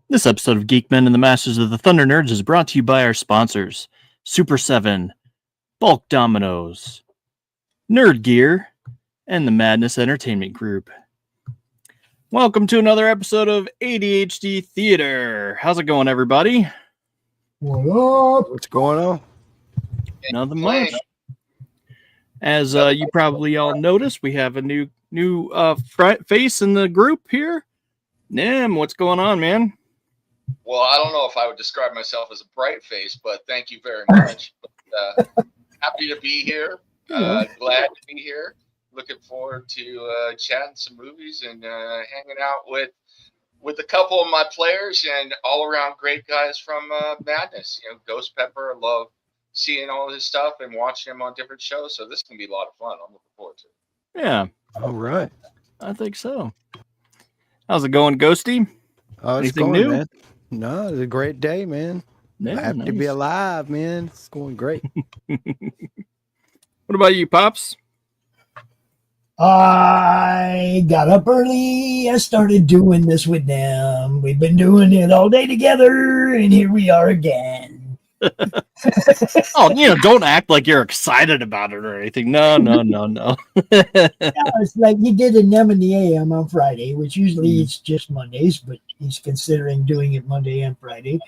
This episode of Geek-Men and the Masters of the Thunder Nerds is brought to you by our sponsors, Super 7, Bulk Dominoes, Nerd Gear, and the Madness Entertainment Group. Welcome to another episode of ADHD Theater. How's it going, everybody? What up? What's going on? Nothing much. As you probably all noticed, we have a new face in the group here. Nim, what's going on, man? Well, I don't know if I would describe myself as a bright face, but thank you very much. Happy to be here. Glad to be here. Looking forward to chatting some movies and hanging out with a couple of my players and all around great guys from Madness. You know, Ghost Pepper. I love seeing all his stuff and watching him on different shows. So this can be a lot of fun. I'm looking forward to it. Yeah. All right. I think so. How's it going, Ghosty? Oh, it's Anything going, new? man. No, it's a great day, man. Yeah, Happy to be alive, man. It's going great. What about you, Pops? I got up early. I started doing this with them. We've been doing it all day together, and here we are again. Oh, don't act like you're excited about it or anything. No. It's like he did a Nem in the AM on Friday, which usually it's just Mondays, but he's considering doing it Monday and Friday.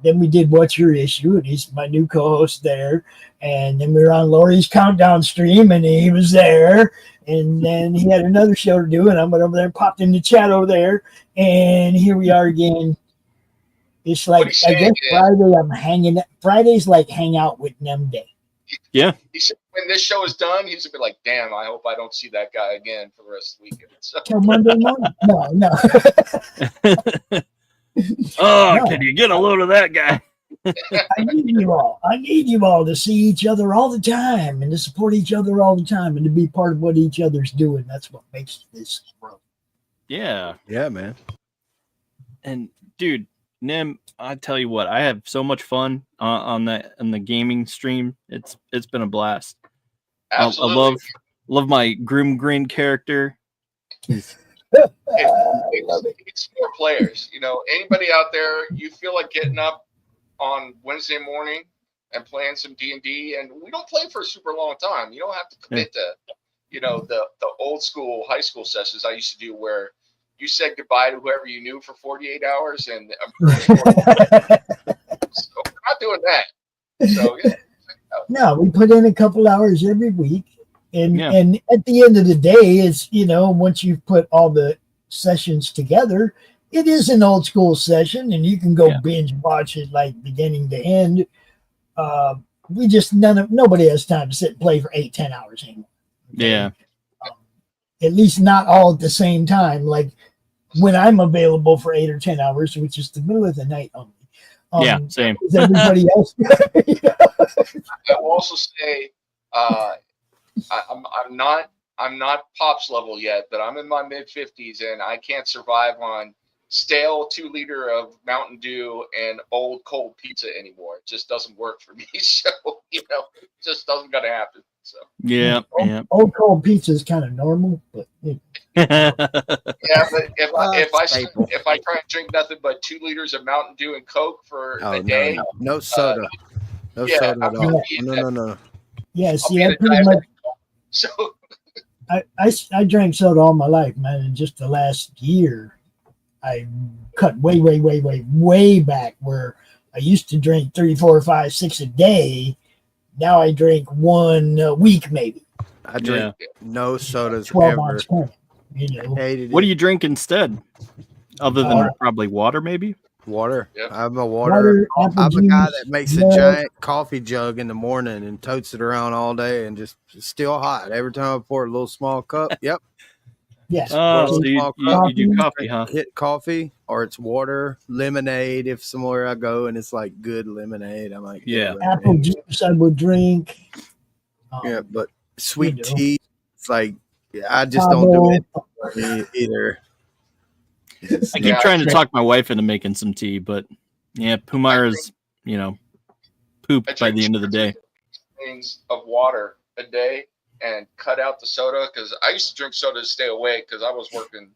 Then we did What's Your Issue, and he's my new co-host there. And then we were on Lori's Countdown stream, and he was there. And then he had another show to do, and I went over there and popped in the chat over there. And here we are again. It's like, I guess Friday I'm hanging. Friday's like hang out with Nem Day. Yeah. He said when this show is done, he's gonna be like, "Damn, I hope I don't see that guy again for the rest of the weekend." So. Till Monday morning? No. Oh, no. Can you get a load of that guy? I need you all. I need you all to see each other all the time and to support each other all the time and to be part of what each other's doing. That's what makes this grow. Yeah. Yeah, man. And dude, Nim, I tell you what, I have so much fun on the gaming stream. It's been a blast. Absolutely. I love my Groom Green character. It's more players. Anybody out there, you feel like getting up on Wednesday morning and playing some D&D, and we don't play for a super long time. You don't have to commit to, the old school high school sessions I used to do where you said goodbye to whoever you knew for 48 hours, and so we're not doing that. So yeah. No, we put in a couple hours every week, and at the end of the day, it's once you've put all the sessions together, it is an old school session, and you can go binge watch it like beginning to end. Nobody has time to sit and play for 8-10 hours anymore. Okay? Yeah. At least not all at the same time. Like when I'm available for 8 or 10 hours, which is the middle of the night only. Same. Is everybody else? I will also say, I'm not Pop's level yet, but I'm in my mid-50s, and I can't survive on stale 2-liter of Mountain Dew and old cold pizza anymore. It just doesn't work for me. So it just doesn't gonna happen. So old cold pizza is kind of normal, but yeah. But if I try and drink nothing but 2 liters of Mountain Dew and Coke for a day, no soda, no soda at all. No. Yeah, I'll see, be I in a pretty much So I drank soda all my life, man, and just the last year I cut way back where I used to drink 3, 4, 5, 6 a day. Now I drink one a week, maybe I drink no sodas 12-ounce ever. can. You know, Hated What do it. you drink instead? Other than probably water, maybe? Water. Yep. I'm a water. apple I'm a guy juice, that makes a milk. giant coffee jug in the morning and totes it around all day and just it's still hot. Every time I pour a little small cup, yep. Yes. Pour a Oh, little so small you cup, do coffee, huh? hit coffee, or it's water, lemonade. If somewhere I go and it's like good lemonade, I might get a lemonade. Apple juice I would drink. Yeah, but sweet know. tea, it's like I just don't do it either. I keep trying to talk my wife into making some tea, but yeah, Pumara's, pooped by the end of the day. things of water a day and cut out the soda, because I used to drink soda to stay awake because I was working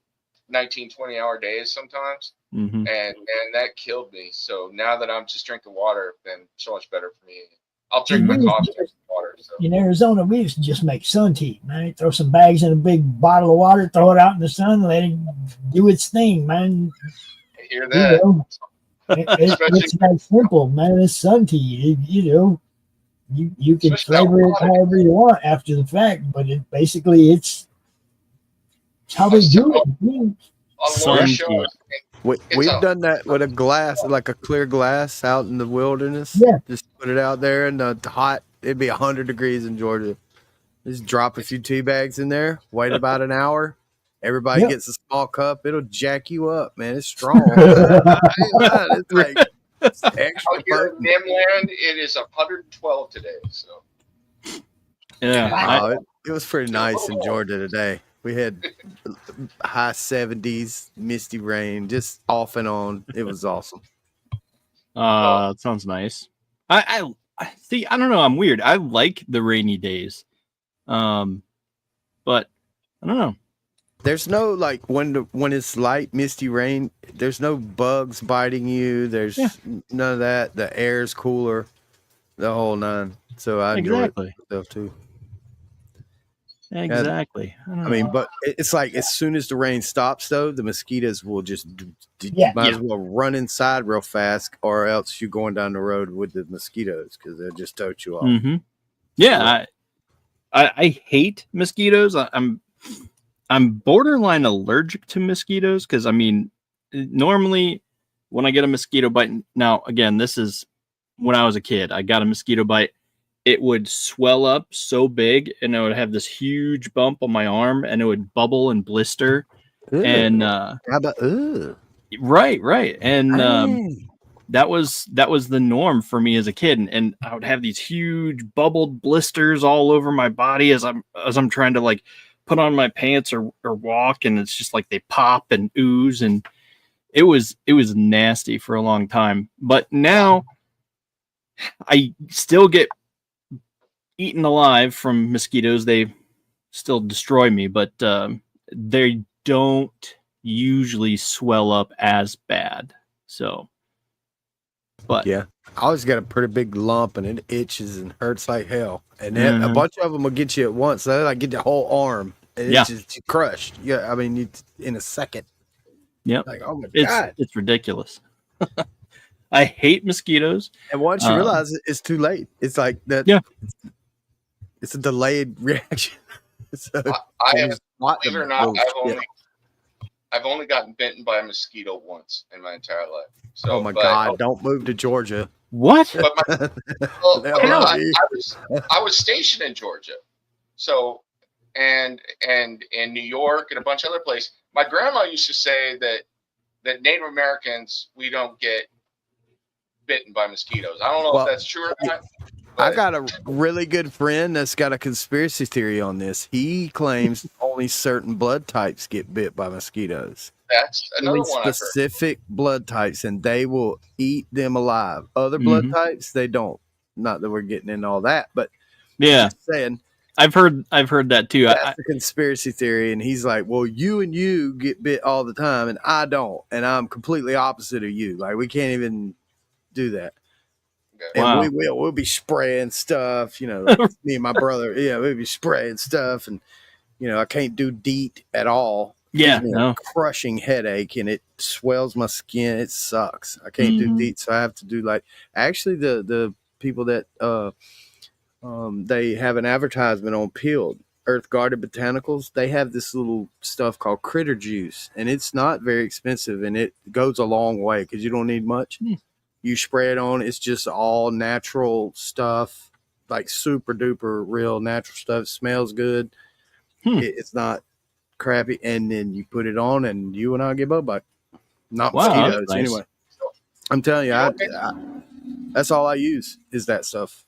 19, 20-hour days sometimes, Mm-hmm. and that killed me. So now that I'm just drinking water, it's been so much better for me. I'll drink my coffee with water. So. In Arizona, we used to just make sun tea, man. Throw some bags in a big bottle of water, throw it out in the sun, let it do its thing, man. I hear that. It's that simple, man. It's sun tea. You can flavor it however you want after the fact, but it's how they do it. Sun tea. We've done that with a glass, like a clear glass out in the wilderness. Yeah. Just put it out there in the hot, it'd be 100 degrees in Georgia. Just drop a few tea bags in there, wait about an hour. Everybody gets a small cup. It'll jack you up, man. It's strong. It's like extra out here in Nimland, it is 112 today. So yeah, it was pretty nice in Georgia today. We had high 70s, misty rain, just off and on. It was awesome. It sounds nice. I see. I don't know. I'm weird. I like the rainy days, but I don't know. There's no like when it's light, misty rain. There's no bugs biting you. There's none of that. The air's cooler, the whole nine. So I enjoy it myself too. Exactly. I mean, but it's like as soon as the rain stops, though, the mosquitoes will just might as well run inside real fast, or else you're going down the road with the mosquitoes because they'll just tote you off. Mm-hmm. Yeah, I hate mosquitoes. I'm borderline allergic to mosquitoes because I mean, normally when I get a mosquito bite, now again, this is when I was a kid. I got a mosquito bite. It would swell up so big, and I would have this huge bump on my arm, and it would bubble and blister. Ew. And how about right, and that was the norm for me as a kid, and I would have these huge bubbled blisters all over my body as I'm trying to like put on my pants or walk, and it's just like they pop and ooze, and it was nasty for a long time. But now I still get eaten alive from mosquitoes. They still destroy me, but they don't usually swell up as bad. So, but yeah, I always got a pretty big lump and it itches and hurts like hell. And then a bunch of them will get you at once. So they like get your whole arm and it's just crushed. Yeah, I mean, in a second. Yep. Like, oh my God. It's ridiculous. I hate mosquitoes. And once you realize it's too late, it's like that. Yeah. It's a delayed reaction. So I have, believe it or not, I've only gotten bitten by a mosquito once in my entire life. So, oh my God! Don't move to Georgia. What? But I was stationed in Georgia, so and in New York and a bunch of other places. My grandma used to say that Native Americans, we don't get bitten by mosquitoes. I don't know if that's true or not. I got a really good friend that's got a conspiracy theory on this. He claims only certain blood types get bit by mosquitoes. That's another one. Specific blood types, and they will eat them alive. Other blood types, they don't. Not that we're getting into all that, but yeah, just saying. I've heard that too. That's a conspiracy theory, and he's like, "Well, you get bit all the time, and I don't, and I'm completely opposite of you. Like we can't even do that." And Wow. we'll be spraying stuff, like me and my brother. Yeah, we'll be spraying stuff, and I can't do DEET at all. It Yeah, gives me no. a crushing headache, and it swells my skin. It sucks. I can't do DEET, so I have to do actually the people that they have an advertisement on Peeled Earth Guarded Botanicals. They have this little stuff called Critter Juice, and it's not very expensive, and it goes a long way because you don't need much. You spray it on. It's just all natural stuff, like super duper real natural stuff. It smells good. It's not crappy. And then you put it on, and you and I get bug bite. Not mosquitoes, nice. anyway. I'm telling you, that's all I use is that stuff.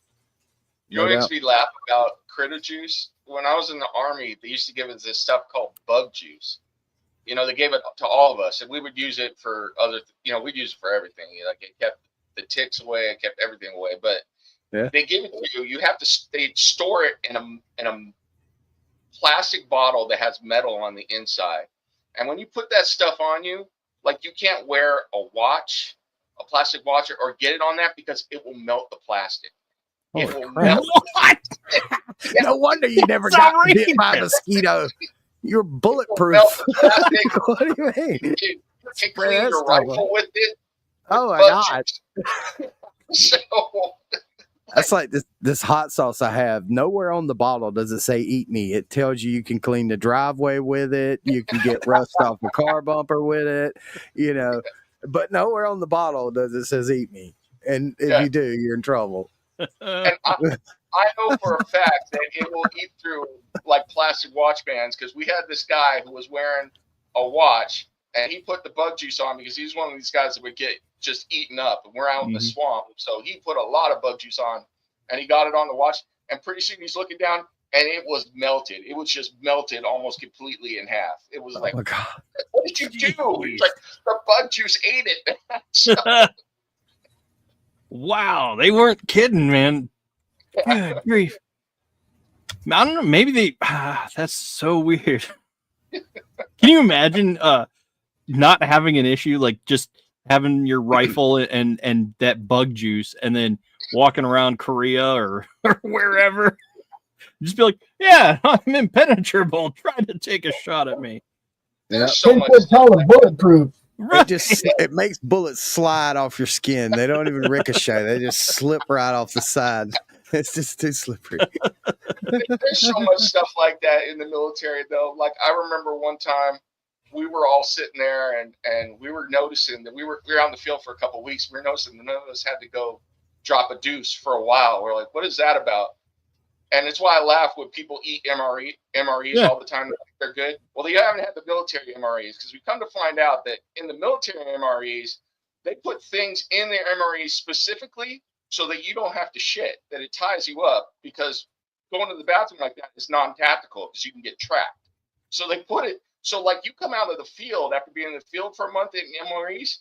You know what makes me laugh about critter juice? When I was in the Army, they used to give us this stuff called bug juice. They gave it to all of us, and we would use it for we'd use it for everything. Like it kept the ticks away, it kept everything away. But they give it to you. You have to. They store it in a plastic bottle that has metal on the inside, and when you put that stuff on you, like you can't wear a plastic watch, or get it on that because it will melt the plastic. It will melt. What? No wonder you never got bit by a mosquito. You're bulletproof. What do you mean? You can clean your rifle with it. Oh my God. So that's like this hot sauce I have. Nowhere on the bottle does it say "eat me." It tells you can clean the driveway with it. You can get rust off the car bumper with it. But nowhere on the bottle does it says "eat me." And if you do, you're in trouble. And I know for a fact that it will eat through like plastic watch bands, because we had this guy who was wearing a watch, and he put the bug juice on because he's one of these guys that would get just eaten up, and we're out in the swamp. So he put a lot of bug juice on, and he got it on the watch, and pretty soon he's looking down, and it was melted. It was just melted almost completely in half. It was like, oh my God. What did you do? It's like the bug juice ate it. So, wow, they weren't kidding, man. Good grief. I don't know. Maybe that's so weird. Can you imagine not having an issue, like just having your rifle and that bug juice, and then walking around Korea or wherever? Just be like, yeah, I'm impenetrable. Try to take a shot at me. There's so much bulletproof. Right. It makes bullets slide off your skin. They don't even ricochet. They just slip right off the side. It's just too slippery. There's so much stuff like that in the military, though. Like I remember one time we were all sitting there and we were noticing that we were on the field for a couple of weeks. We were noticing that none of us had to go drop a deuce for a while. We're like, what is that about? And it's why I laugh when people eat MREs all the time. They're good. Well, they haven't had the military MREs, because we come to find out that in the military MREs, they put things in their MREs specifically so that you don't have to shit, that it ties you up, because going to the bathroom like that is non-tactical because you can get trapped. So they put it, so like you come out of the field after being in the field for a month in MREs,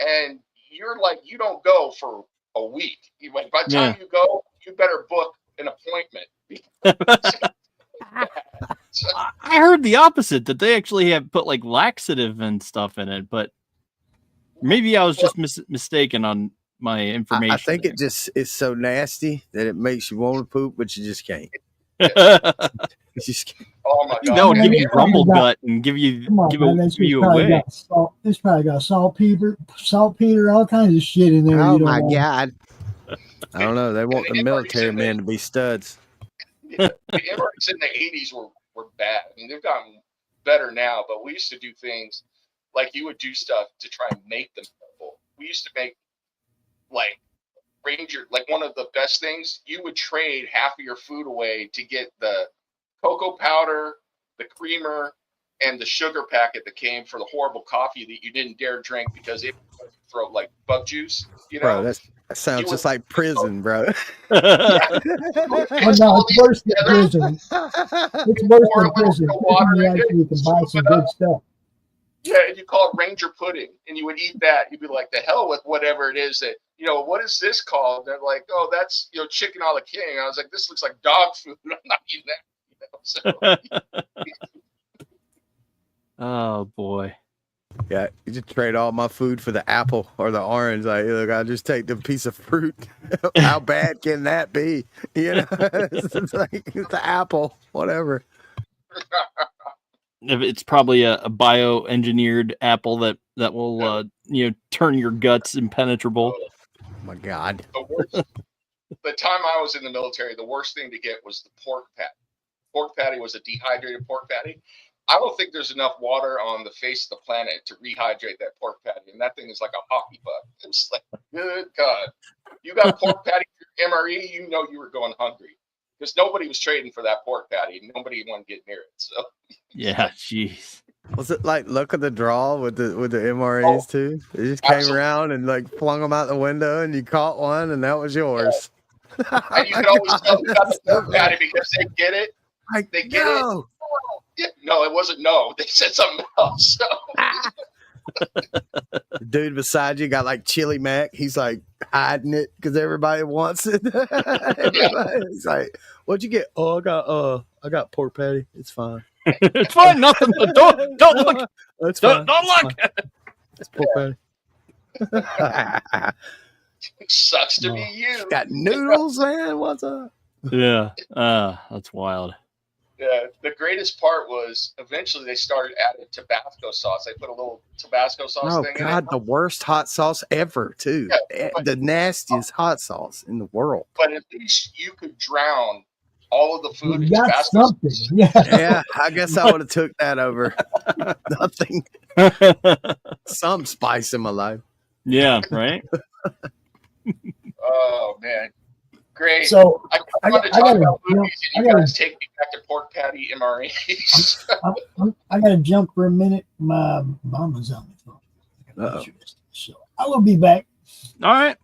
and you're like, you don't go for a week. By the time you go, you better book an appointment. I heard the opposite, that they actually have put like laxative and stuff in it, but maybe I was just mistaken on my information. I think it just is so nasty that it makes you want to poop, but you just can't. You just can't. Oh my God! That would give you rumble gut and give you away. It's probably got saltpeter, all kinds of shit in there. Oh my God! I don't know. They want the military men to be studs. The MREs in the 80s were bad. I mean, they've gotten better now, but we used to do things like you would do stuff to try and make them simple. We used to make like Ranger, like one of the best things, you would trade half of your food away to get the cocoa powder, the creamer, and the sugar packet that came for the horrible coffee that you didn't dare drink because it would throw like bug juice, Bro, that sounds just like prison, bro. Oh, no, it's worse than prison. It's worse than prison. You actually can buy some good stuff. Yeah, and you call it Ranger pudding, and you would eat that. You'd be like, the hell with whatever it is that, what is this called? They're like, oh, that's, chicken a la king. I was like, this looks like dog food. I'm not eating that. So. Oh, boy. Yeah, you just trade all my food for the apple or the orange. Like, look, I'll just take the piece of fruit. How bad can that be? You know, it's like it's the apple, whatever. It's probably a bioengineered apple that will turn your guts impenetrable. Oh my God. The time I was in the military, the worst thing to get was the pork patty. Pork patty was a dehydrated pork patty. I don't think there's enough water on the face of the planet to rehydrate that pork patty, and that thing is like a hockey puck. It's like, good God, you got pork patty for your MRE, you know you were going hungry because nobody was trading for that pork patty. Nobody wanted to get near it. So yeah, jeez. Was it like luck of the draw with the MREs too? They just came around and like flung them out the window, and you caught one, and that was yours. Yeah. And you can always tell you got the pork patty because they get it. Like, they get it. Yeah, no, it wasn't no. They said something else. So. The dude beside you got like chili mac. He's like hiding it because everybody wants it. He's like, "What'd you get?" "Oh, I got pork patty. It's fine. It's fine. Nothing. Don't look. It's fine. Don't look. It's pork patty." Sucks to be you. Got noodles, man. What's up? Yeah. That's wild. Yeah, the greatest part was eventually they started adding Tabasco sauce. They put a little Tabasco sauce thing in it. The worst hot sauce ever, too. Yeah, the nastiest hot sauce in the world. But at least you could drown all of the food in got Tabasco something. sauce. Yeah, I guess I would have took that over. Nothing. Some spice in my life. Yeah, right? Oh, man. Great. So I want to talk about movies, and you guys take me back to pork patty MREs. I got to jump for a minute. My mama's on the phone. So I will be back. All right.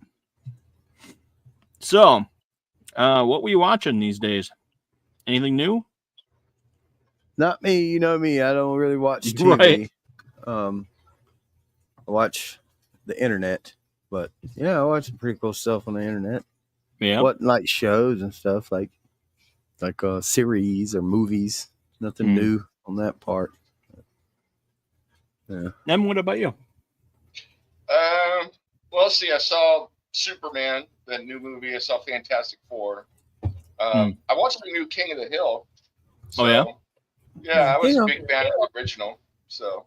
So, what were you watching these days? Anything new? Not me. You know me. I don't really watch TV. Right. I watch the internet, but yeah, I watch some pretty cool stuff on the internet. Yeah. What like shows and stuff like series or movies. Nothing new on that part. Yeah. And what about you? Well, see, I saw Superman, the new movie. I saw Fantastic Four. I watched the new King of the Hill. So, yeah, I was a big fan of the original. So,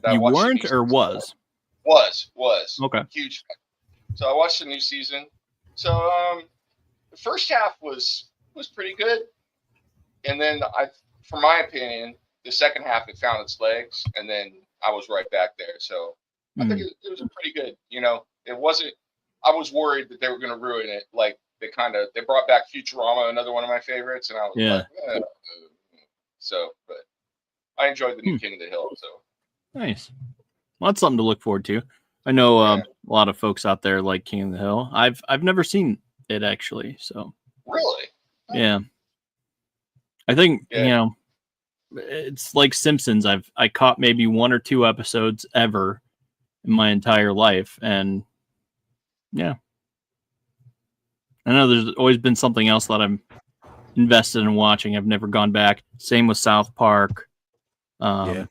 and you weren't or was? Was okay. Huge fan. So I watched the new season. So the first half was pretty good, and then for my opinion, the second half it found its legs, and then I was right back there. So I think it was pretty good. You know, it wasn't. I was worried that they were going to ruin it. Like they brought back Futurama, another one of my favorites, and I was like, so. But I enjoyed the new King of the Hill. So nice. Well, that's something to look forward to. I know a lot of folks out there like King of the Hill. I've never seen it actually. So really, yeah. I think it's like Simpsons. I caught maybe one or two episodes ever in my entire life, and yeah, I know there's always been something else that I'm invested in watching. I've never gone back. Same with South Park. Yeah.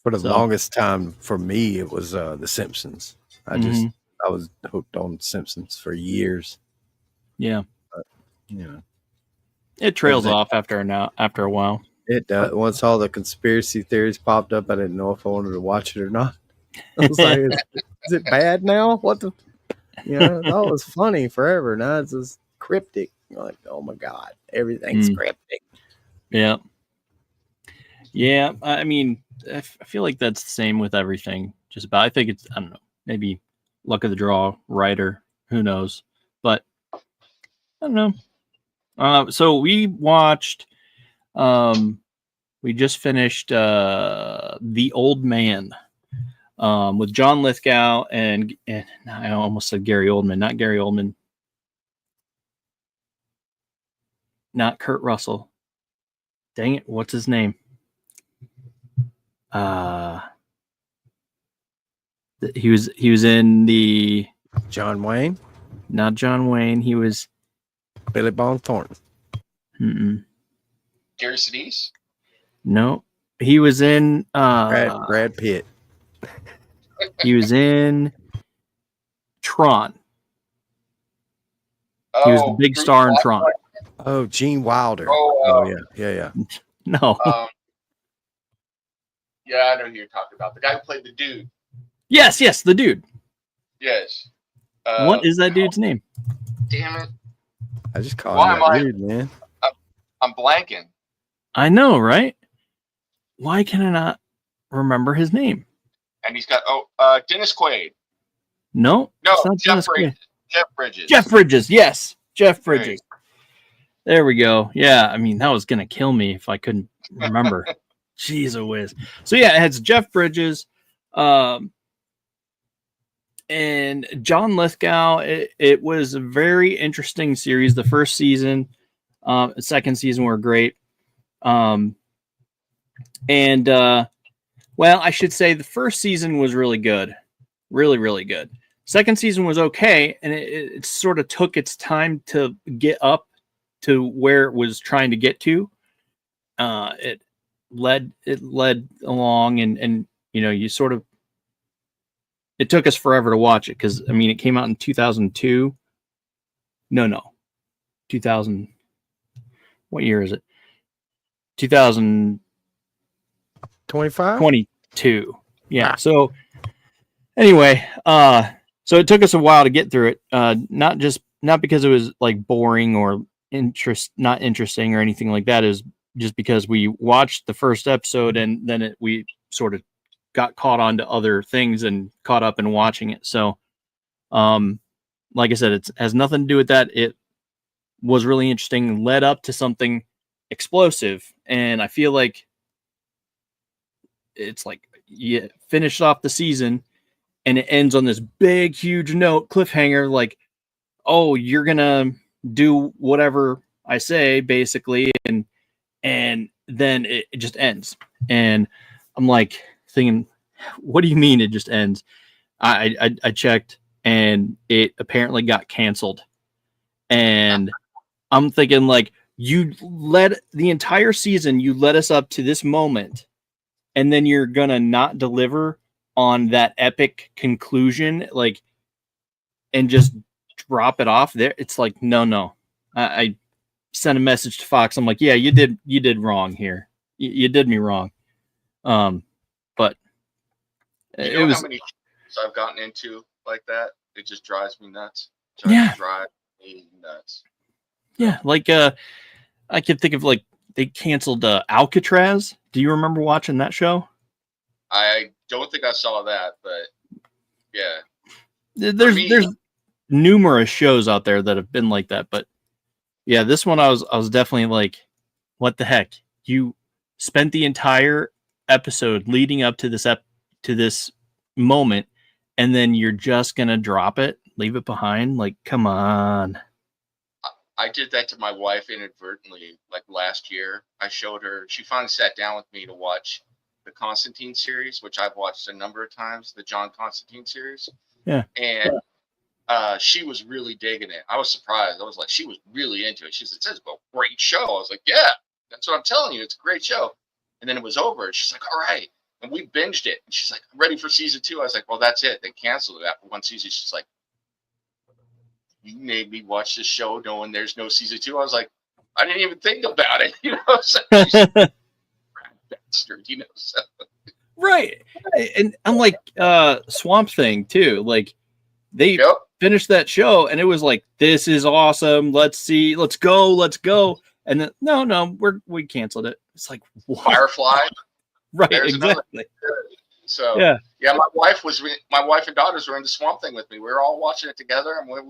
For the longest time, for me, it was The Simpsons. I was hooked on Simpsons for years. Yeah. But, it trails off after a while. It does. Once all the conspiracy theories popped up, I didn't know if I wanted to watch it or not. I was like, is it bad now? What the? That was funny forever. Now it's just cryptic. You're like, oh my God, everything's cryptic. Yeah. Yeah. I mean, I feel like that's the same with everything. Just about. I think it's, I don't know, maybe luck of the draw, writer, who knows? But I don't know. So we watched. We just finished The Old Man with John Lithgow and I almost said Gary Oldman, not Gary Oldman, not Kurt Russell. Dang it, what's his name? He was in the John Wayne, not John Wayne. He was Billy Bob Thornton. Gary Sinise? No, He was in Brad Pitt. he was in Tron. He was the big Bruce star in Willis. Tron. Oh, Gene Wilder. Oh, Yeah. No. Yeah, I know who you're talking about. The guy who played the dude. Yes, the dude. Yes. What is that dude's name? Damn it. I just call Why him am that I- dude, man. I'm blanking. I know, right? Why can I not remember his name? And he's got Dennis Quaid. No, No, it's not Jeff Dennis Quaid. Bridges. Jeff Bridges. Jeff Bridges, yes. Jeff Right. Bridges. There we go. Yeah, I mean, that was going to kill me if I couldn't remember. Jeez whiz. So, yeah, it has Jeff Bridges and John Lithgow. It was a very interesting series. The first season, second season were great. Well, I should say the first season was really good. Really, really good. Second season was okay, and it sort of took its time to get up to where it was trying to get to. It led along, and you know, you sort of, it took us forever to watch it because I mean, it came out in 2002. No, 2000. What year is it? 25? 22. Yeah. So anyway, so it took us a while to get through it. Not because it was like boring or not interesting or anything like that. It was just because we watched the first episode and then we sort of got caught on to other things and caught up in watching it. So, like I said, it has nothing to do with that. It was really interesting, led up to something explosive, and I feel like it's like you finished off the season and it ends on this big, huge note, cliffhanger, like, oh, you're gonna do whatever I say, basically, and then it just ends. And I'm like thinking, what do you mean it just ends? I checked and it apparently got canceled. And I'm thinking, like, you led the entire season, you led us up to this moment, and then you're gonna not deliver on that epic conclusion, like, and just drop it off there. It's like, no. I sent a message to Fox. I'm like, yeah, you did wrong here. You did me wrong. But You know how many shows I've gotten into like that? It just drives me nuts. Yeah. Drives me nuts. Yeah, like I could think of, like, they canceled Alcatraz. Do you remember watching that show? I don't think I saw that, but yeah. There's numerous shows out there that have been like that, but yeah, this one I was definitely like, what the heck? You spent the entire episode leading up to this moment, and then you're just gonna drop it, leave it behind? Like, come on. I did that to my wife inadvertently, like last year. I showed her, she finally sat down with me to watch the Constantine series, which I've watched a number of times, the John Constantine series. Yeah. And she was really digging it. I was surprised. I was like, she was really into it. She said, "It's a great show." I was like, "Yeah, that's what I'm telling you. It's a great show." And then it was over. She's like, "All right." And we binged it. And she's like, "I'm ready for season 2." I was like, "Well, that's it." They canceled it after one season. She's like, "You made me watch this show knowing there's no season 2." I was like, "I didn't even think about it." You know, so she's bastard, you know. So. Right. And I'm like, Swamp Thing too. Like, they finished that show and it was like, this is awesome. Let's see, let's go. And then no, we canceled it. It's like, what? Firefly. Right, There's exactly. So yeah, my wife and daughters were into Swamp Thing with me. We were all watching it together, and I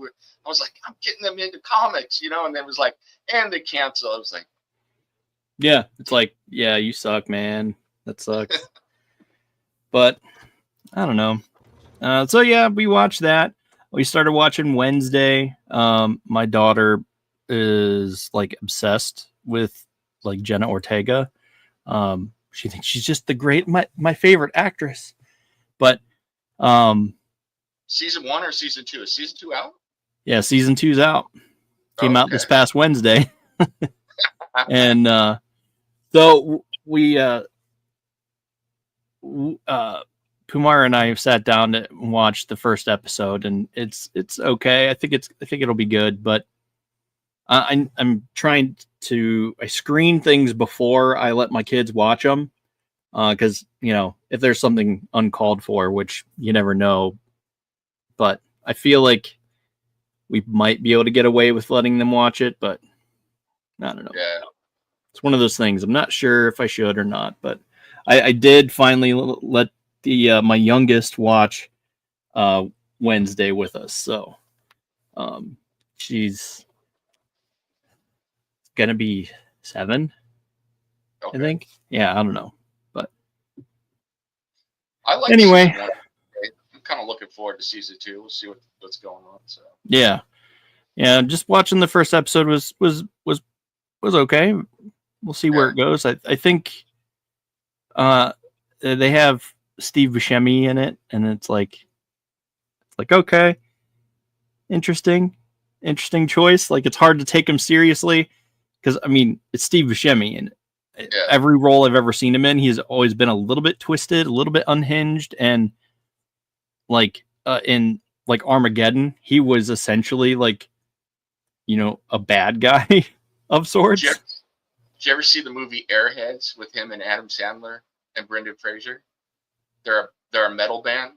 was like, I'm getting them into comics, you know. And then it was like, and they canceled. I was like, yeah, it's like, yeah, you suck, man. That sucks. But I don't know. So yeah, we watched that. We started watching Wednesday. My daughter is like obsessed with like Jenna Ortega. She thinks she's just my favorite actress. But season 1 or season 2? Is season 2 out? Yeah, season 2's out. Came out this past Wednesday. And so we Kumar and I have sat down to watch the first episode, and it's okay. I think it'll be good, but I'm trying to screen things before I let my kids watch them, because if there's something uncalled for, which you never know, but I feel like we might be able to get away with letting them watch it, but I don't know. Yeah. It's one of those things. I'm not sure if I should or not, but I did finally let the my youngest watch Wednesday with us. So she's gonna be 7, Okay. I think. Yeah, I don't know, but I like anyway. season 1. I'm kind of looking forward to season 2. We'll see what's going on. So Yeah. Just watching the first episode was okay. We'll see where it goes. I think they have Steve Buscemi in it, and it's like okay, interesting choice. Like, it's hard to take him seriously because it's Steve Buscemi, and every role I've ever seen him in, he's always been a little bit twisted, a little bit unhinged, and in Armageddon, he was essentially a bad guy of sorts. Did you ever see the movie Airheads with him and Adam Sandler and Brendan Fraser? They're a metal band.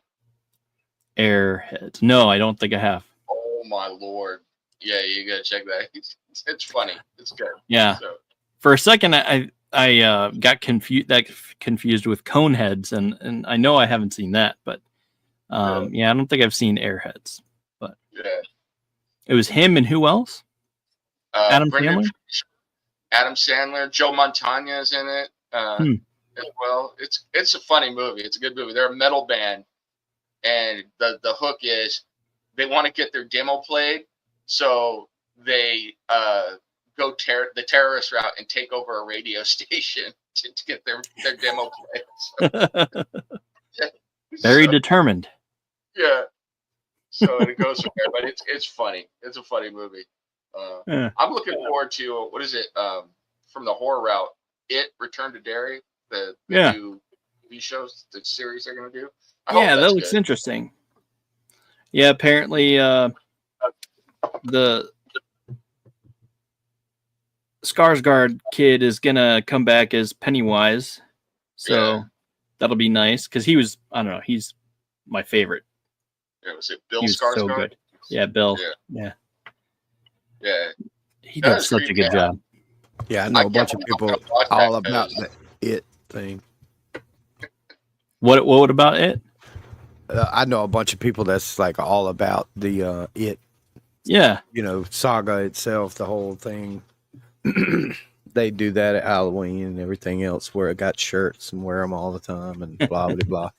Airheads. No, I don't think I have. Oh my lord! Yeah, you gotta check that. It's funny. It's good. Yeah. So. For a second, I got confused with Coneheads, and I know I haven't seen that, but I don't think I've seen Airheads. But it was him, and who else? Adam Sandler. Adam Sandler, Joe Montana is in it as well. It's a funny movie. It's a good movie. They're a metal band, and the hook is they want to get their demo played, so they go the terrorist route and take over a radio station to get their demo played. So, Very determined. Yeah. So it goes from there, but it's funny. It's a funny movie. I'm looking forward to what is it from the horror route? It Return to Derry, the new TV shows, the series they're gonna do. That looks interesting. Yeah, apparently the Skarsgård kid is gonna come back as Pennywise, so that'll be nice because he was he's my favorite. Yeah, was it Bill he was Skarsgård? So good. Yeah, Bill. Yeah. He does such a good job. Yeah, I know a bunch of people all about the It thing. What about it? I know a bunch of people that's all about the It. Yeah. Saga itself, the whole thing. They do that at Halloween and everything else, where it got shirts and wear them all the time and blah blah blah.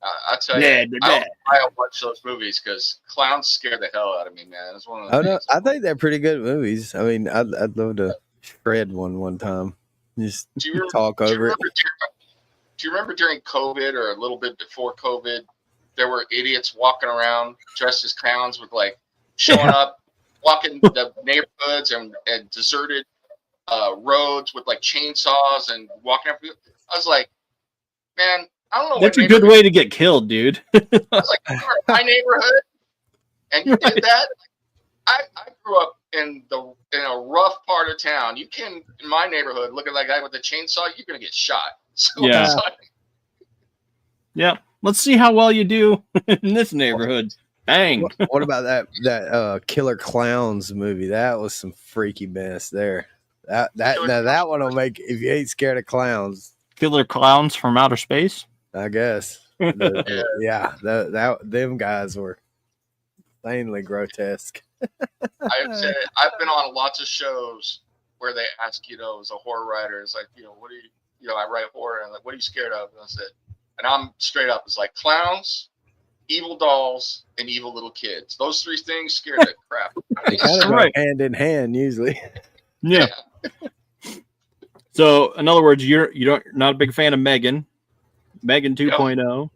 I tell you, I don't watch those movies because clowns scare the hell out of me, man. It's one of those I think they're pretty good movies. I'd love to shred one time. Just talk over it. Do you remember during COVID or a little bit before COVID, there were idiots walking around dressed as clowns with showing up, walking the neighborhoods and deserted roads with chainsaws and walking up. I was like, man, I don't know. That's a good way to get killed, dude. I was like, you were in my neighborhood, and you did that. I grew up in a rough part of town. You can in my neighborhood look at that guy with a chainsaw, you're gonna get shot. So yeah. Let's see how well you do in this neighborhood. Bang. What about that Killer Clowns movie? That was some freaky mess there. That one will make, if you ain't scared of clowns. Killer Clowns from Outer Space? I guess. Them guys were insanely grotesque. I've been on lots of shows where they ask, as a horror writer, it's like, what do you, I write horror, and what are you scared of? And I said, and I'm straight up, it's like clowns, evil dolls, and evil little kids. Those 3 things scare the crap. They kind of go hand in hand usually. Yeah. So, in other words, you're not a big fan of Megan 2.0,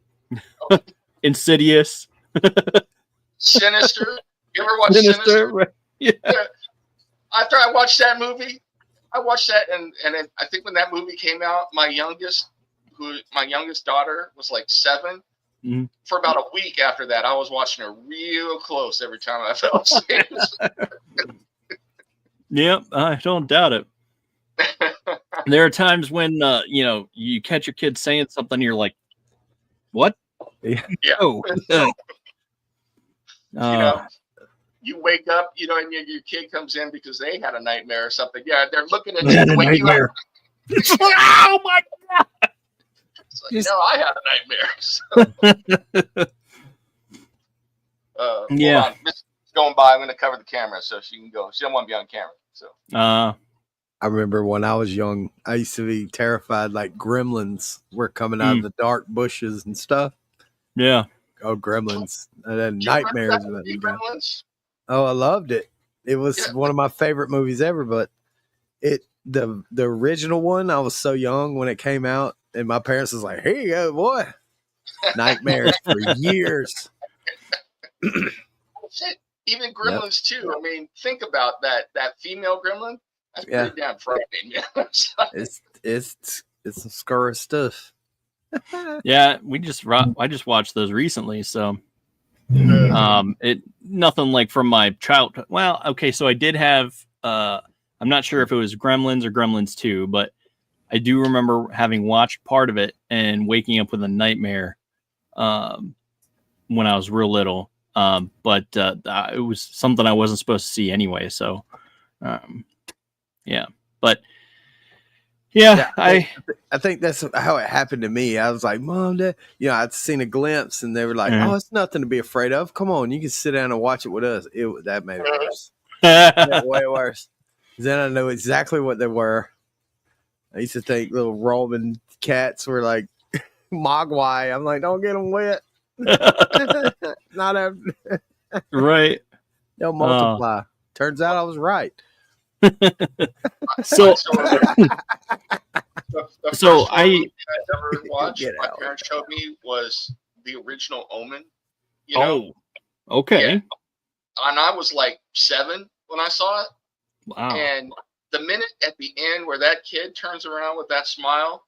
Insidious, Sinister. You ever watch Sinister? Right. Yeah. After I watched that movie, and I think when that movie came out, my youngest, who my youngest daughter was like 7. Mm-hmm. For about a week after that, I was watching her real close every time I fell asleep. Yep, I don't doubt it. There are times when you catch your kid saying something, and you're like, "What?" Yeah. Oh. You wake up, and your kid comes in because they had a nightmare or something. Yeah, they're looking at They you had to a wake you nightmare. up. It's like, oh my god! It's like, I had a nightmare. Yeah. Hold on. Miss is going by. I'm going to cover the camera so she can go. She don't want to be on camera. So. I remember when I was young, I used to be terrified, like gremlins were coming out of the dark bushes and stuff. Yeah. Oh, gremlins. And then nightmares about the guy. Gremlins? Oh, I loved it. It was one of my favorite movies ever, but the original one, I was so young when it came out, and my parents was like, "Here you go, boy." Nightmares for years. Even gremlins too. I mean, think about that female gremlin. That's pretty damn frightening. It's some scary stuff. Yeah, I just watched those recently, so it nothing like from my childhood. Well, okay, so I did have I'm not sure if it was Gremlins or Gremlins 2, but I do remember having watched part of it and waking up with a nightmare when I was real little. But it was something I wasn't supposed to see anyway, so yeah. But yeah, I think that's how it happened to me. I was like, "Mom, Dad," I'd seen a glimpse, and they were like, "Oh, it's nothing to be afraid of. Come on, you can sit down and watch it with us." That made it worse. Way worse. Then I know exactly what they were. I used to think little Roman cats were like mogwai. I'm like, don't get them wet. Not after. Right. They'll multiply. Turns out I was right. So I ever watched, my parents showed me, was the original Omen. Okay. Yeah. And I was like 7 when I saw it. Wow. And the minute at the end where that kid turns around with that smile,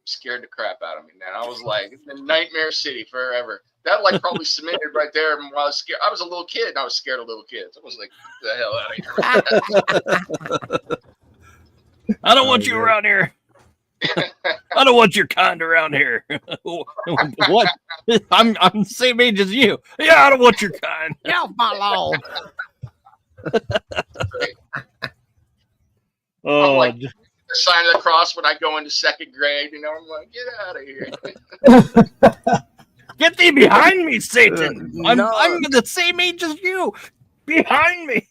scared the crap out of me, man. I was like, it's been Nightmare City forever. That probably cemented right there. When I was scared, I was a little kid, and I was scared of little kids. I was like, get the hell out of here. I don't want you around here. I don't want your kind around here. What? I'm the same age as you. Yeah, I don't want your kind. Get off my lawn. I'm like the sign of the cross when I go into 2nd grade. I'm like, get out of here. Get thee behind me, Satan. I'm the same age as you. Behind me.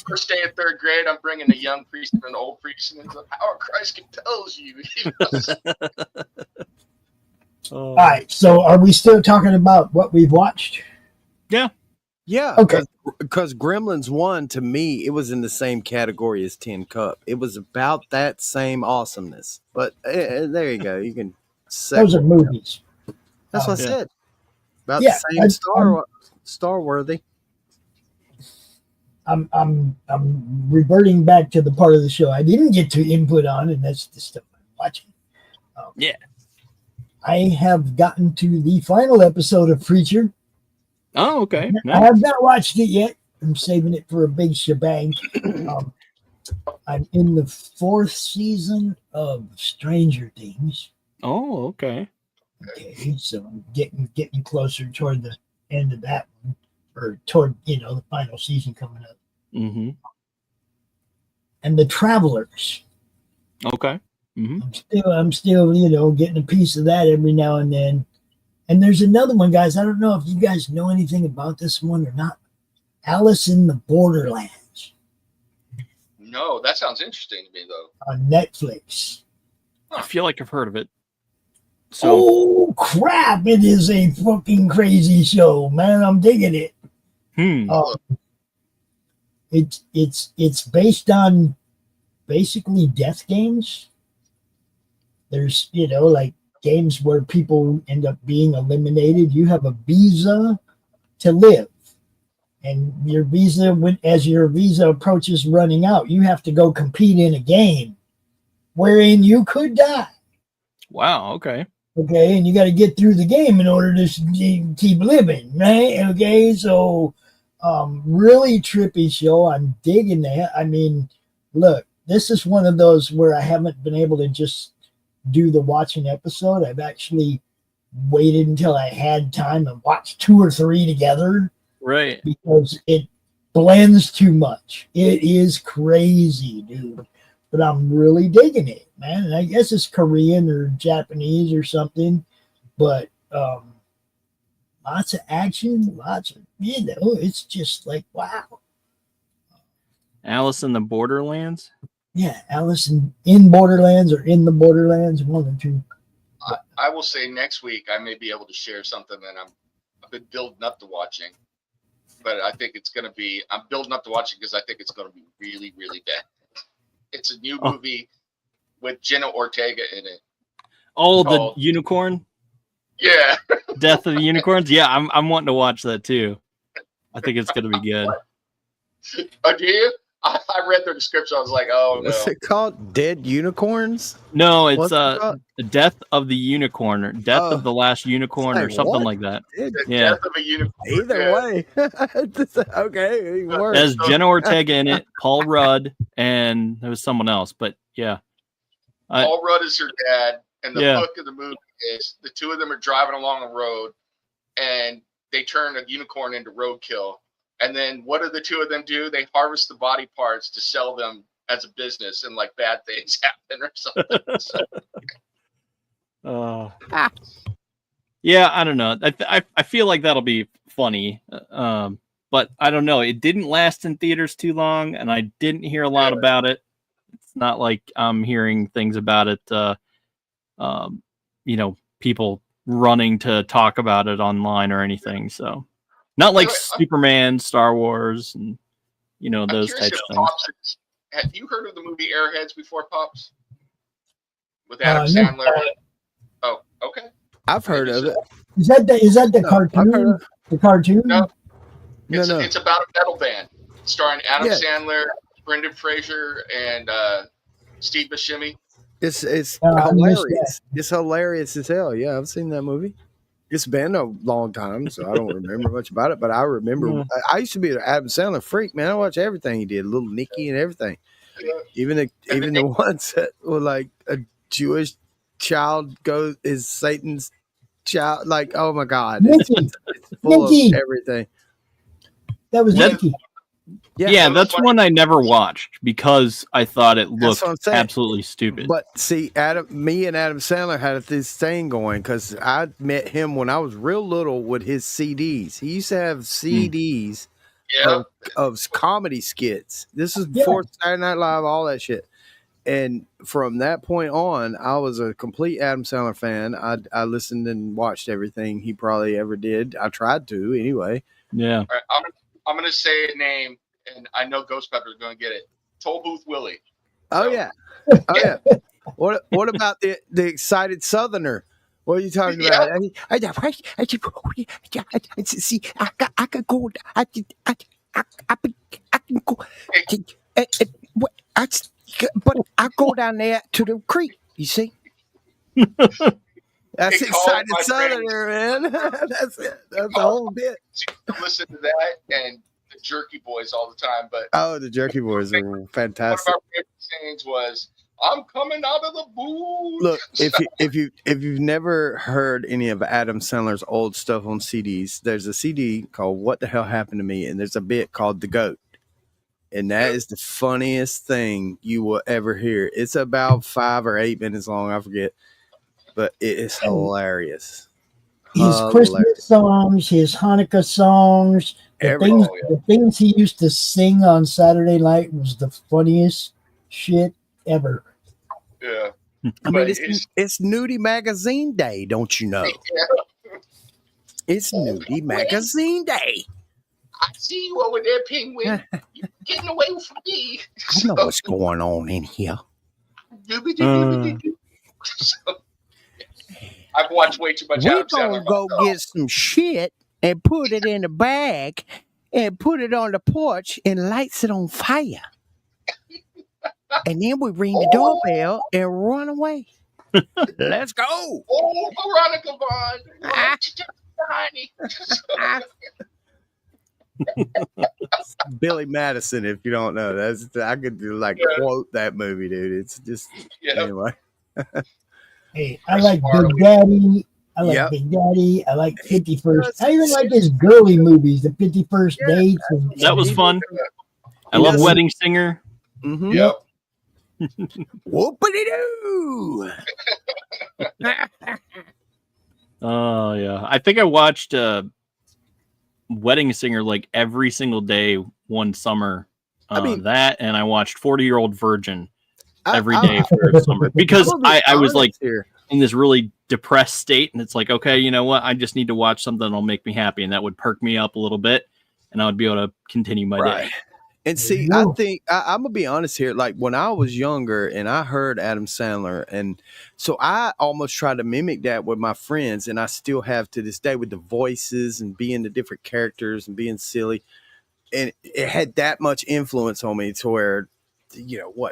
First day of 3rd grade, I'm bringing a young priest and an old priest, and the power of Christ compels you. All right, so are we still talking about what we've watched? Yeah. Yeah. Okay. Because Gremlins 1, to me, it was in the same category as Tin Cup. It was about that same awesomeness. But there you go. You can say those are movies. That's what I said. About the same star worthy. I'm reverting back to the part of the show I didn't get to input on, and that's the stuff I'm watching. I have gotten to the final episode of Preacher. Oh, okay. Nice. I have not watched it yet. I'm saving it for a big shebang. I'm in the 4th season of Stranger Things. Oh, okay. Okay, so I'm getting closer toward the end of that one, or toward the final season coming up. Mm-hmm. And The Travelers. Okay. Mm-hmm. I'm still getting a piece of that every now and then. And there's another one, guys. I don't know if you guys know anything about this one or not. Alice in the Borderlands. No, that sounds interesting to me, though. On Netflix. I feel like I've heard of it. Oh, crap. It is a fucking crazy show, man. I'm digging it. It's based on basically death games. There's, like games where people end up being eliminated. You have a visa to live. And your visa, as your visa approaches running out, you have to go compete in a game wherein you could die. Wow. Okay. Okay, and you got to get through the game in order to keep living, right? Okay, so really trippy show. I'm digging that. I mean, look, this is one of those where I haven't been able to just do the watching episode. I've actually waited until I had time and watched 2 or 3 together Right. because it blends too much. It is crazy, dude. But I'm really digging it, man. And I guess it's Korean or Japanese or something. But lots of action, lots of, it's just like, wow. Alice in the Borderlands. Yeah, Alice in Borderlands or in the Borderlands, one or two. I will say next week I may be able to share something that I've been building up to watching, but I think it's going to be, I'm building up to watching because I think it's going to be really, really bad. It's a new movie with Jenna Ortega in it. Oh, the unicorn. Yeah. Death of the Unicorns. Yeah, I'm wanting to watch that too. I think it's going to be good. Oh, do you? I read the description. I was like, oh no. What's it called? Dead Unicorns? No, it's What's it called? the Death of the Unicorn or Death of the Last Unicorn or something what? like that. The Yeah. Death of a Unicorn. Either way. Okay. It works. There's Jenna Ortega in it, Paul Rudd, and there was someone else. But yeah. Paul Rudd is her dad, and the Yeah. hook of the movie is the two of them are driving along a road, and they turn a unicorn into roadkill. And then what do the two of them do? They harvest the body parts to sell them as a business, and like bad things happen or something. So, yeah, I don't know. I feel like that'll be funny. But I don't know. It didn't last in theaters too long, and I didn't hear a lot about it. It's not like I'm hearing things about it. People running to talk about it online or anything. So, not like Superman, Star Wars, and those types of things. Have you heard of the movie Airheads before, Pops? With Adam Sandler. Oh, okay. I've heard of it. Is that the cartoon? The cartoon? No. No. It's about a metal band starring Adam Sandler, Brendan Fraser, and Steve Buscemi. It's hilarious. It's hilarious as hell. Yeah, I've seen that movie. It's been a long time, so I don't remember much about it. But I remember I used to be an Adam Sandler freak, man. I watched everything he did, Little Nicky and everything. Even the ones that were like a Jewish child is Satan's child. Like, oh my God, it's full of everything. That was Nicky. Yeah, that's one I never watched because I thought it looked absolutely stupid. But see, me and Adam Sandler had this thing going because I met him when I was real little with his CDs. He used to have CDs of comedy skits. This is before Saturday Night Live, all that shit. And from that point on, I was a complete Adam Sandler fan. I listened and watched everything he probably ever did. I tried to anyway. Yeah. All right, I'm going to say a name, and I know Ghost Pepper is going to get it. Toll Booth Willie. Oh, yeah. Oh, yeah. What about the excited Southerner? What are you talking about? See, I could go. I can go. But I go down there to the creek. You see. That's excited Southerner, man. That's it. That's the whole bit. Listen to that and the Jerky Boys all the time, but the Jerky Boys are fantastic. One of our favorite scenes was, "I'm coming out of the booth." Look, if you've never heard any of Adam Sandler's old stuff on CDs, there's a CD called "What the Hell Happened to Me," and there's a bit called "The Goat," and that is the funniest thing you will ever hear. It's about 5 or 8 minutes long, I forget, but it is hilarious. His Christmas songs, his Hanukkah songs, the things he used to sing on Saturday night was the funniest shit ever. Yeah. I mean, it's Nudie Magazine Day, don't you know? Yeah. It's Nudie Magazine Day. I see you over there, Penguin. You're getting away from me. I know what's going on in here. I've watched way too much Adam Sandler. We're going to go get some shit and put it in a bag and put it on the porch and lights it on fire. And then we ring the doorbell and run away. Let's go. Oh, Veronica Vaughn. What you doing, honey? Billy Madison, if you don't know, I could quote that movie, dude. It's just anyway. Hey, I like Big Daddy. Big Daddy. I like 51st. I even like his girly movies, the 51st Dates. That was fun. I love Wedding Singer. Mm-hmm. Yep. Whoopity-doo. Oh, yeah. I think I watched Wedding Singer like every single day one summer. That, and I watched 40-Year-Old Virgin every day for the summer because I was like in this really depressed state, and it's like, okay, you know what? I just need to watch something that'll make me happy, and that would perk me up a little bit, and I would be able to continue my day. And see, I think I'm gonna be honest here. Like when I was younger and I heard Adam Sandler, and so I almost tried to mimic that with my friends, and I still have to this day with the voices and being the different characters and being silly. And it had that much influence on me to where,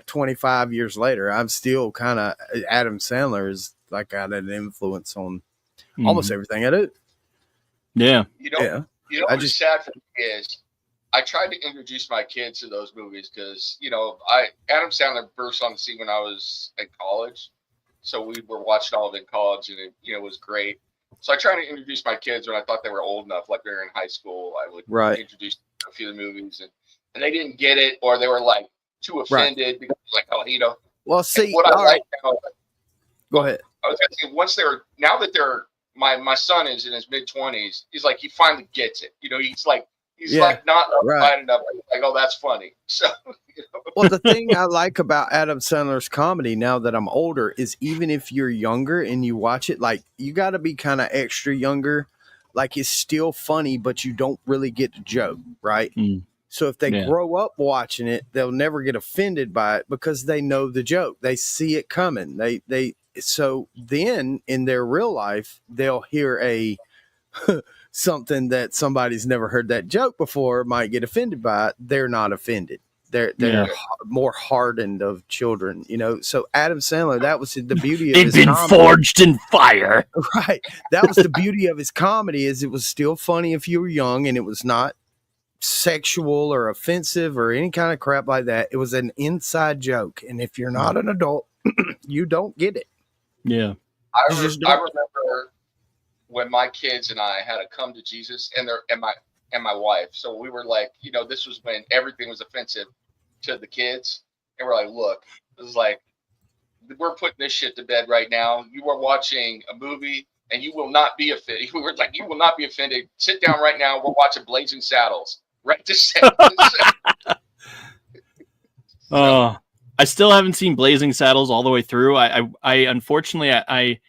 25 years later, I'm still kind of Adam Sandler is like got an influence on almost everything I do. Yeah. What's sad for me is I tried to introduce my kids to those movies because, Adam Sandler burst on the scene when I was in college. So we were watching all of it in college, and it was great. So I tried to introduce my kids when I thought they were old enough, like they were in high school. I would introduce them to a few of the movies, and they didn't get it, or they were like too offended because Well, see, what I like now. Go ahead. I was going to say now that they're my son is in his mid-20s, he's like he finally gets it. He's like not uptight enough. Like, oh, that's funny. So, Well, the thing I like about Adam Sandler's comedy now that I'm older is even if you're younger and you watch it, like you got to be kind of extra younger. Like it's still funny, but you don't really get the joke, right? So if they grow up watching it, they'll never get offended by it because they know the joke. They see it coming. So then in their real life, they'll hear something that somebody's never heard that joke before, might get offended by it. They're not offended. They're more hardened of children, So Adam Sandler, that was the beauty of his comedy. They've been forged in fire. Right. That was the beauty of his comedy is it was still funny if you were young, and it was not sexual or offensive or any kind of crap like that. It was an inside joke. And if you're not an adult, you don't get it. Yeah. I remember when my kids and I had to come to Jesus and my wife. So we were like, this was when everything was offensive to the kids. And we're like, look, this is like, we're putting this shit to bed right now. You are watching a movie and you will not be offended. We were like, you will not be offended. Sit down right now. We're watching Blazing Saddles. Right this second. I still haven't seen Blazing Saddles all the way through. I unfortunately I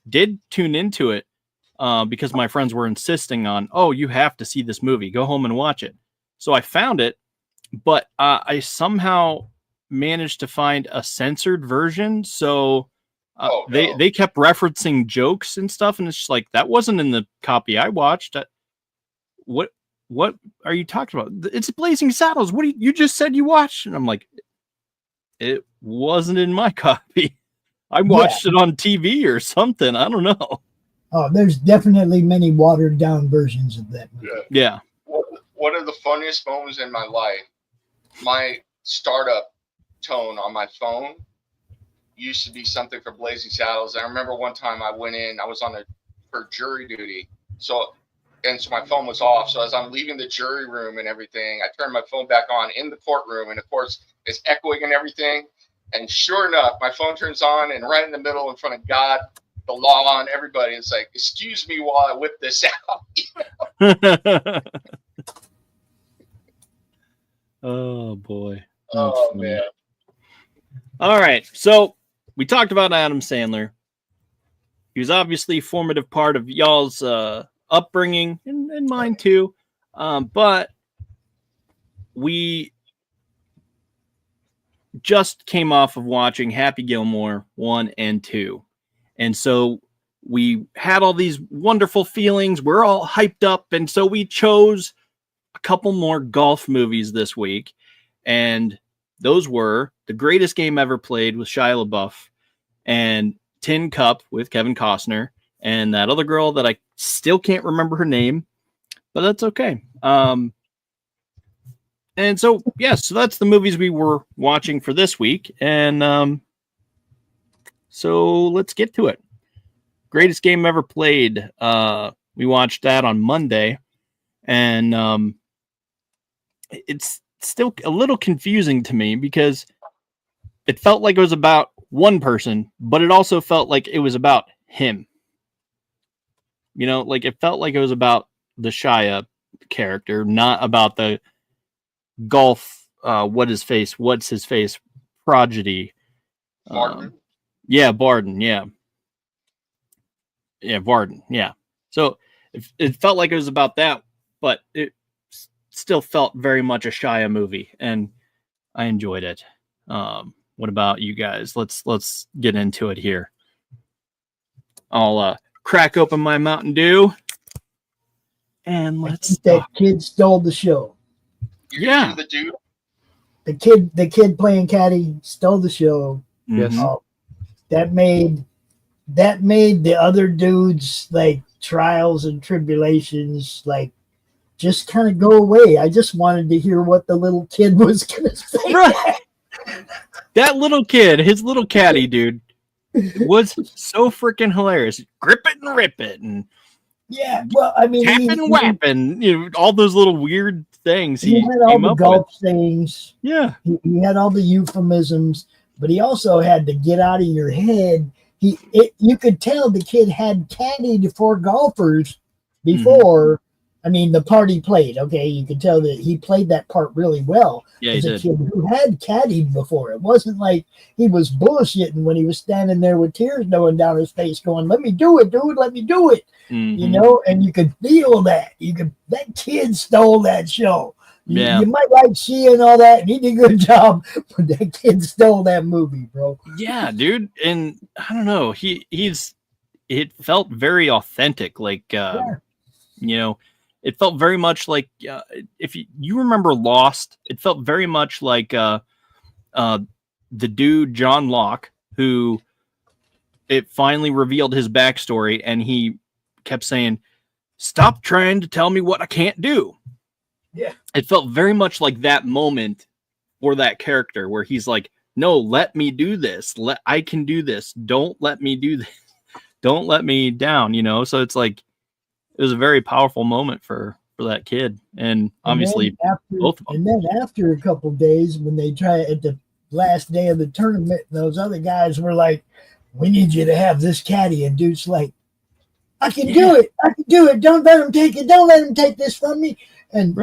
did tune into it because my friends were insisting on, you have to see this movie. Go home and watch it. So I found it, but I somehow managed to find a censored version. So they kept referencing jokes and stuff, and it's just like that wasn't in the copy I watched. What are you talking about? It's Blazing Saddles. What you just said you watched? And I'm like, it wasn't in my copy. I watched it on TV or something. I don't know. Oh, there's definitely many watered down versions of that movie. Yeah. One of the funniest moments in my life, my startup tone on my phone used to be something for Blazing Saddles. I remember one time I went in, I was for jury duty. So my phone was off. So as I'm leaving the jury room and everything, I turned my phone back on in the courtroom, and of course it's echoing and everything. And sure enough, my phone turns on, and right in the middle in front of God, the law, and everybody, it's like, excuse me while I whip this out. Oh boy. Oh man. All right. So we talked about Adam Sandler. He was obviously a formative part of y'all's upbringing and mine too. But we just came off of watching Happy Gilmore 1 and 2. And so we had all these wonderful feelings. We're all hyped up. And so we chose a couple more golf movies this week. And those were The Greatest Game Ever Played with Shia LaBeouf and Tin Cup with Kevin Costner and that other girl that I still can't remember her name, but that's okay. And so, so that's the movies we were watching for this week. And so let's get to it. Greatest game ever played. We watched that on Monday. And it's still a little confusing to me because it felt like it was about one person, but it also felt like it was about him. You know, like it felt like it was about the Shia character, not about the golf, what's his face, prodigy. Barton. Barden, yeah. Yeah, Barden, yeah. So it felt like it was about that, but it still felt very much a Shia movie, and I enjoyed it. What about you guys? Let's get into it here. I'll crack open my Mountain Dew, and let's. That kid stole the show. Yeah, the dude. The kid playing caddy stole the show. Yes. That made the other dudes like trials and tribulations like just kind of go away. I just wanted to hear what the little kid was gonna say. Right. That little kid, his little caddy dude, was so freaking hilarious. Grip it and rip it, and well, I mean, tap and whap, and all those little weird things. He had all came the up golf with. things. Yeah, he had all the euphemisms, but he also had to get out of your head. You could tell the kid had caddied for golfers before. I mean, the part he played, okay, you could tell that he played that part really well. Yeah, he as a did. kid who had caddied before. It wasn't like he was bullshitting when he was standing there with tears going down his face going, let me do it, dude, let me do it. You know, and you could feel that. That kid stole that show. You might like Shia and all that, and he did a good job, but that kid stole that movie, bro. Yeah, dude. And I don't know, it felt very authentic. Like, you know, it felt very much like if you remember Lost, it felt very much like the dude John Locke, who it finally revealed his backstory, and he kept saying, "Stop trying to tell me what I can't do." Yeah, it felt very much like that moment for that character where he's like, "No, let me do this. I can do this. Don't let me do this. Don't let me down." You know, so it's like. It was a very powerful moment for that kid, and obviously both of them. And then after a couple of days, when they try at the last day of the tournament, those other guys were like, "We need you to have this caddy," and dude's like, "I can do it. I can do it. Don't let him take it. Don't let him take this from me." And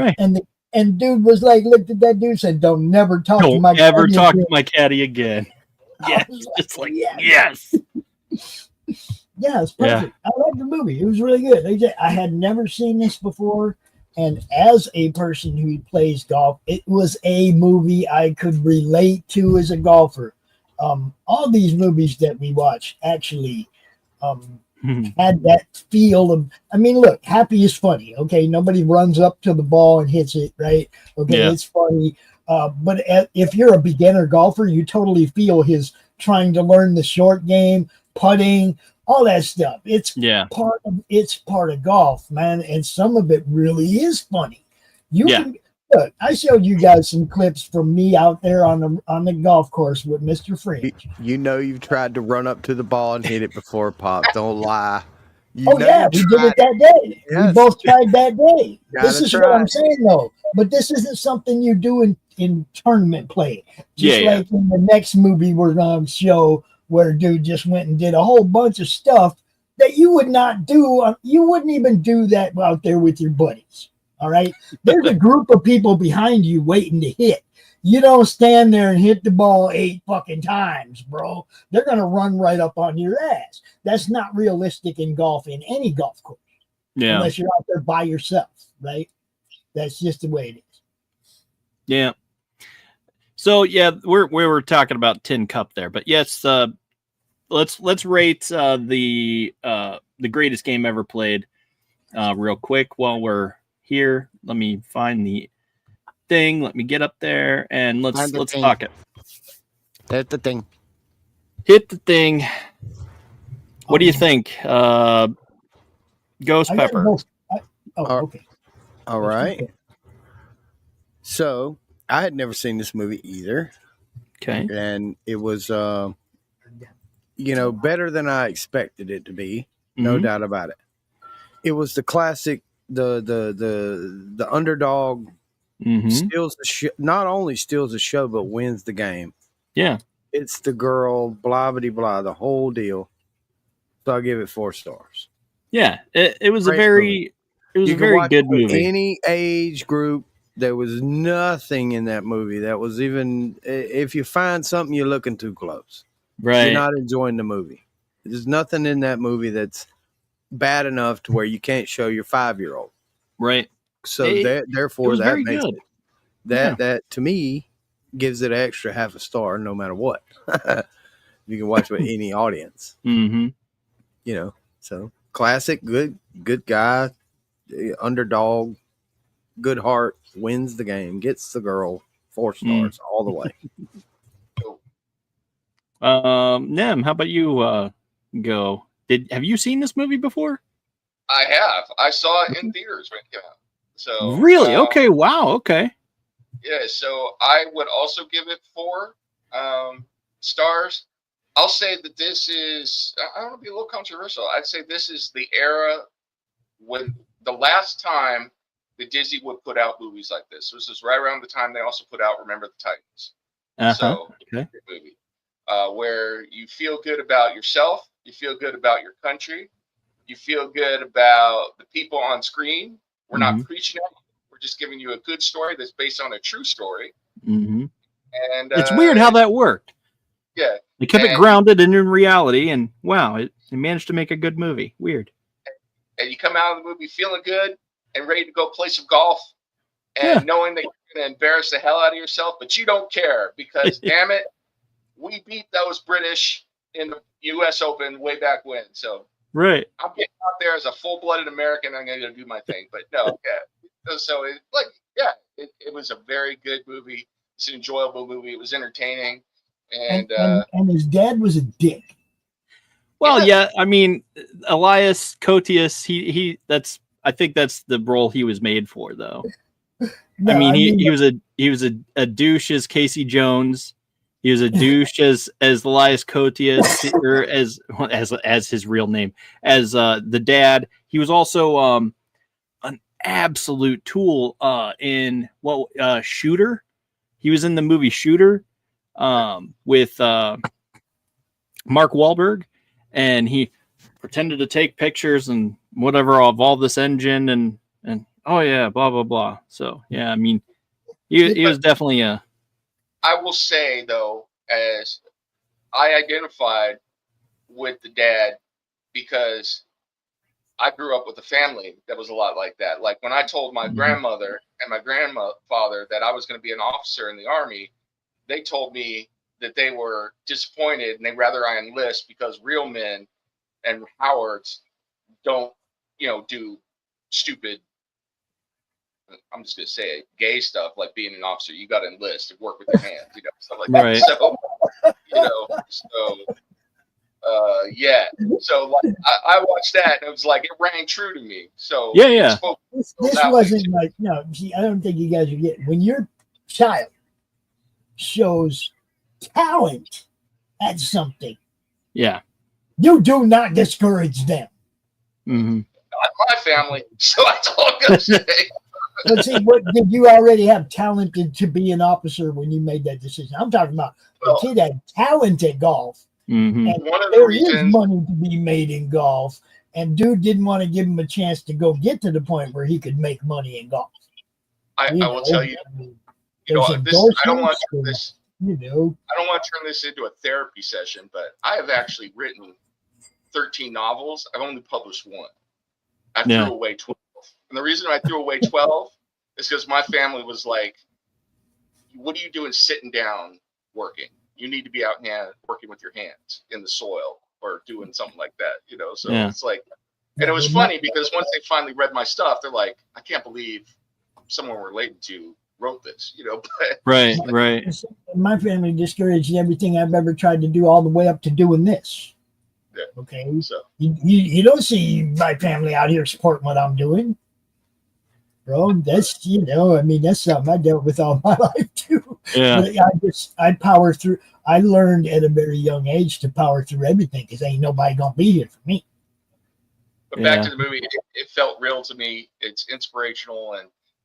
and dude was like, looked at that dude and said, "Don't never talk to my ever caddy talk again." to my caddy again. Yes, it's like yes. Yeah, it's perfect. I like the movie. It was really good. I had never seen this before, and as a person who plays golf, it was a movie I could relate to as a golfer. All these movies that we watch actually had that feel of. I mean, look, Happy is funny. Okay, nobody runs up to the ball and hits it, right? Okay, it's funny. But if you're a beginner golfer, you totally feel his trying to learn the short game, putting. All that stuff. It's part of golf, man, and some of it really is funny. Can look. I showed you guys some clips from me out there on the golf course with Mr. Fringe. You know you've tried to run up to the ball and hit it before, Pop. Don't lie. We did it that day. Yes. We both tried that day. This is what I'm saying, though. But this isn't something you do in tournament play. Just like in the next movie we're going to show. Where dude just went and did a whole bunch of stuff that you would not do. You wouldn't even do that out there with your buddies. All right. There's a group of people behind you waiting to hit. You don't stand there and hit the ball 8 fucking times, bro. They're going to run right up on your ass. That's not realistic in golf, in any golf course. Yeah. Unless you're out there by yourself, right? That's just the way it is. Yeah. So we were talking about Tin Cup there, but yes, let's rate the greatest game ever played real quick while we're here. Let me find the thing. Let me get up there and let's talk it. Hit the thing. Hit the thing. What do you think? Ghost I gotta Pepper. go- All- okay. All right. So I had never seen this movie either, Okay. and it was, better than I expected it to be. No Mhm. doubt about it. It was the classic, the underdog Mhm. steals the not only steals the show but wins the game. Yeah. It's the girl, blah blah blah, the whole deal. So I'll give it 4 stars. Yeah. It was a Great very movie. it was You a can very watch good it with movie. any age group. There was nothing in that movie that was even. If you find something, you're looking too close. Right. You're not enjoying the movie. There's nothing in that movie that's bad enough to where you can't show your 5-year-old. Right. So It therefore, was that very makes good. it that to me gives it an extra half a star, no matter what. You can watch with any audience. Mhm. So classic, good guy, underdog, good heart, wins the game, gets the girl, 4 stars all the way. Nem, how about you go? Have you seen this movie before? I have. I saw it in theaters when it came out. So Really? Okay. Wow. Okay. Yeah, so I would also give it 4 stars. I'll say that this is, I don't want to be a little controversial. I'd say this is the era when the last time that Disney would put out movies like this. This is right around the time they also put out Remember the Titans. So, Okay. movie where you feel good about yourself, you feel good about your country, you feel good about the people on screen. We're not preaching at you. We're just giving you a good story that's based on a true story. Mm-hmm. And it's weird how that worked. Yeah. They kept it grounded and in reality, and wow, it managed to make a good movie. Weird. And you come out of the movie feeling good and ready to go play some golf and knowing that you're going to embarrass the hell out of yourself, but you don't care because, damn it, we beat those British in the U.S. Open way back when. So right. I'm getting out there as a full-blooded American. I'm going to do my thing. But no, So it was a very good movie. It's an enjoyable movie. It was entertaining. And his dad was a dick. Well, yeah, I mean, Elias Koteas, I think that's the role he was made for, though. No, he was a douche as Casey Jones. He was a douche as Elias Koteas, or as his real name, as the dad. He was also an absolute tool in Shooter. He was in the movie Shooter with Mark Wahlberg, and he pretended to take pictures and whatever of all this engine and oh yeah, blah blah blah. So yeah, I mean, he was definitely a. I will say though, as I identified with the dad because I grew up with a family that was a lot like that. Like when I told my grandmother and my grandfather that I was going to be an officer in the Army, they told me that they were disappointed and they'd rather I enlist because real men and Howards don't, do stupid, I'm just going to say it, gay stuff like being an officer. You got to enlist and work with your hands, stuff like that. Right. Yeah. So like, I watched that and it was like, it rang true to me. So yeah. This wasn't like, see, I don't think you guys are getting, when your child shows talent at something, you do not discourage them. Mm-hmm. Not my family, so that's all I'm gonna say. But see, what did you already have talent to be an officer when you made that decision? I'm talking about the kid had talent at golf, and there is money to be made in golf, and dude didn't want to give him a chance to go get to the point where he could make money in golf. I will tell you, I don't want to turn this. I don't want to turn this into a therapy session, but I have actually written 13 novels. I've only published 1. I threw away 12. And the reason I threw away 12 is because my family was like, what are you doing sitting down working? You need to be out working with your hands in the soil or doing something like that, So it's like, and it was funny because once they finally read my stuff, they're like, I can't believe someone we're related to wrote this, But right. My family discouraged everything I've ever tried to do all the way up to doing this. Okay, So you don't see my family out here supporting what I'm doing, bro. That's I mean, that's something I dealt with all my life too. Yeah. But I power through. I learned at a very young age to power through everything because ain't nobody gonna be here for me. but back to the movie, it felt real to me. It's inspirational,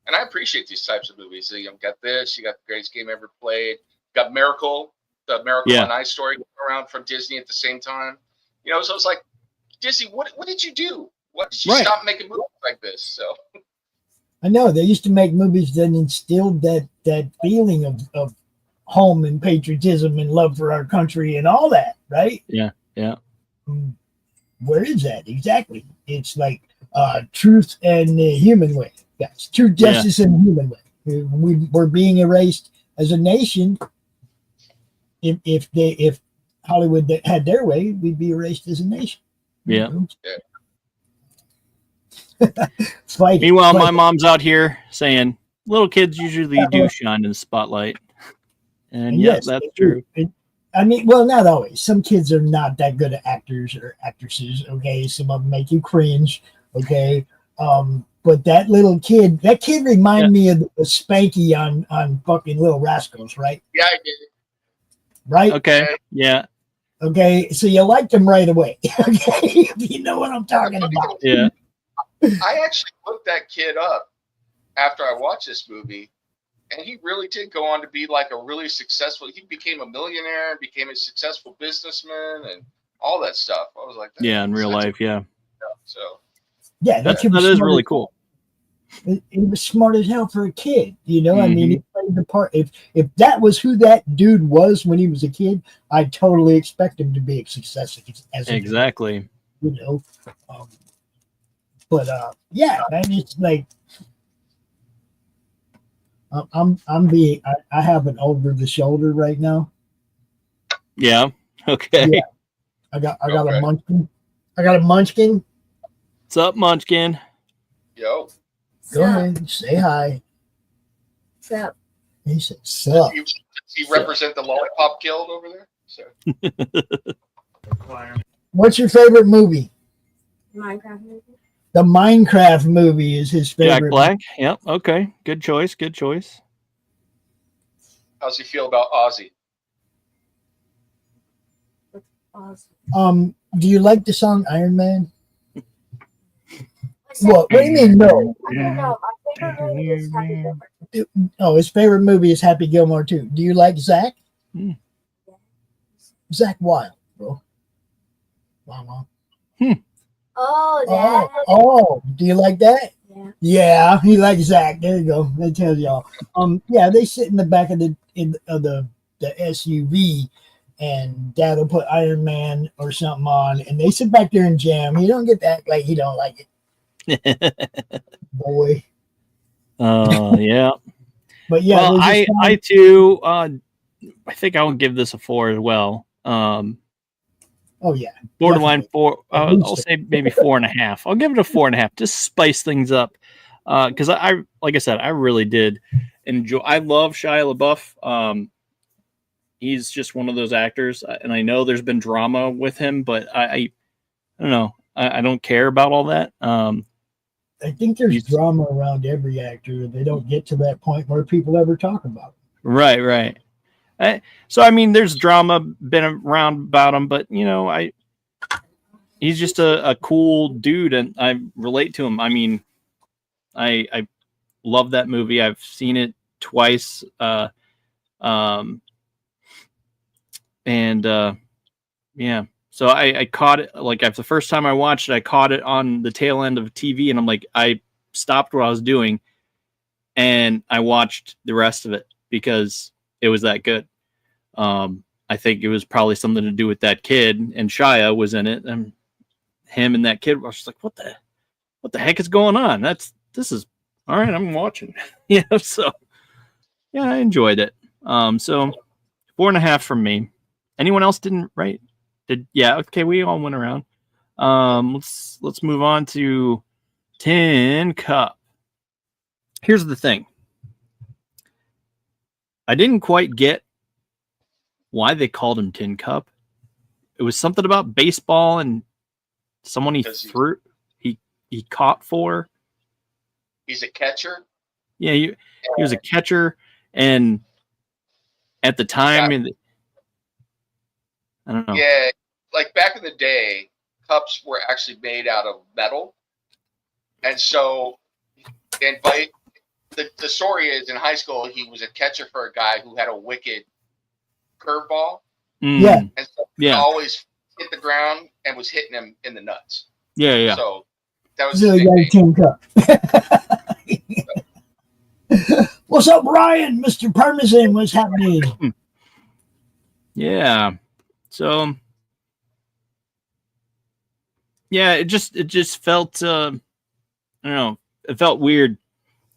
and I appreciate these types of movies. So, you got this, you got the greatest game ever played, got Miracle, the Miracle on Ice story going around from Disney at the same time. So it's like, Disney, what did you do? What did you stop making movies like this? So I know they used to make movies that instilled that feeling of home and patriotism and love for our country and all that, right? Yeah. Where is that exactly? It's like truth and the human way, guys. Truth, justice, and the human way. We're being erased as a nation. If Hollywood had their way, we'd be erased as a nation. Yeah. Meanwhile, my mom's out here saying little kids usually do shine in the spotlight, and yes, that's true. I mean, well, not always. Some kids are not that good at actors or actresses. Okay, some of them make you cringe. Okay, but that kid reminded me of the Spanky on fucking Little Rascals, right? Yeah, I did. Right. Okay. Yeah. Okay, so you liked him right away. Okay, you know what I'm talking about. Yeah. I actually looked that kid up after I watched this movie, and he really did go on to be like a really successful. He became a millionaire, became a successful businessman, and all that stuff. I was like, in real life, So yeah, that is really cool. He was smart as hell for a kid, Mm-hmm. I mean, he played the part. If that was who that dude was when he was a kid, I totally expect him to be a success as a exactly. Dude, but yeah, man, it's like I have an over the shoulder right now. Yeah. Okay. Yeah. I got a munchkin. I got a munchkin. What's up, Munchkin? Yo. Go ahead, say hi. Sup? He said, "Sup." Does he represent the Lollipop Guild over there? So. What's your favorite movie? Minecraft movie. The Minecraft movie is his favorite. Jack Black. Yep. Okay. Good choice. Good choice. How's he feel about Ozzy? Awesome. Do you like the song Iron Man? What do you mean? No. I don't know. My favorite movie is Happy Gilmore. Oh, his favorite movie is Happy Gilmore too. Do you like Zach? Zach Wild, bro. Mama. Oh, that. Oh, do you like that? Yeah. Yeah, he likes Zach. There you go. That tells y'all. Yeah, they sit in the back of the SUV, and Dad will put Iron Man or something on, and they sit back there and jam. He don't get to act like he don't like it. Boy. Yeah. But yeah, well, I too I think I will give this a 4 as well. Oh yeah, borderline 4. I'll say maybe 4.5. I'll give it a 4.5. Just spice things up, because I like I said, I really did enjoy. I love Shia LaBeouf. He's just one of those actors, and I know there's been drama with him, but I don't know. I don't care about all that. I think there's drama around every actor. They don't get to that point where people ever talk about it. Right. So I mean, there's drama been around about him, but he's just a cool dude, and I relate to him. I mean, I love that movie. I've seen it twice. Yeah. So I caught it, like, after the first time I watched it, I caught it on the tail end of TV, and I'm like, I stopped what I was doing and I watched the rest of it because it was that good. I think it was probably something to do with that kid, and Shia was in it, and him and that kid. I was just like, what the heck is going on? This is all right. I'm watching. So yeah, I enjoyed it. So 4.5 from me. Anyone else didn't write? Okay, we all went around. Let's move on to Tin Cup. Here's the thing. I didn't quite get why they called him Tin Cup. it was something about baseball and someone he Because threw, he caught for. he's a catcher. Yeah, he was a catcher, and at the time, I don't know. Yeah, like back in the day, cups were actually made out of metal, and so, and by the story is in high school he was a catcher for a guy who had a wicked curveball, Yeah. and so he always hit the ground and was hitting him in the nuts. Yeah. So that was So his you got a nickname. tin cup. What's up, Ryan? Mr. Parmesan, what's happening? Yeah. So yeah, it just felt I don't know, it felt weird,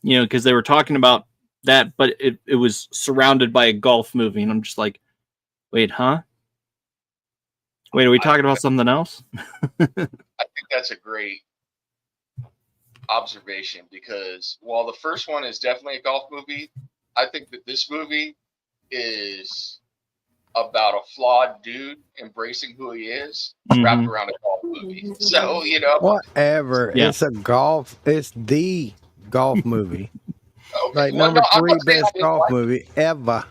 because they were talking about that, but it was surrounded by a golf movie, and I'm just like, wait, huh? Wait, are we talking about something else? I think that's a great observation because while the first one is definitely a golf movie, I think that this movie is about a flawed dude embracing who he is, wrapped around a golf movie. So, whatever. Yeah. It's the golf movie. Okay. Like Well, number no, I'm 3 not saying I best didn't golf like it. movie ever.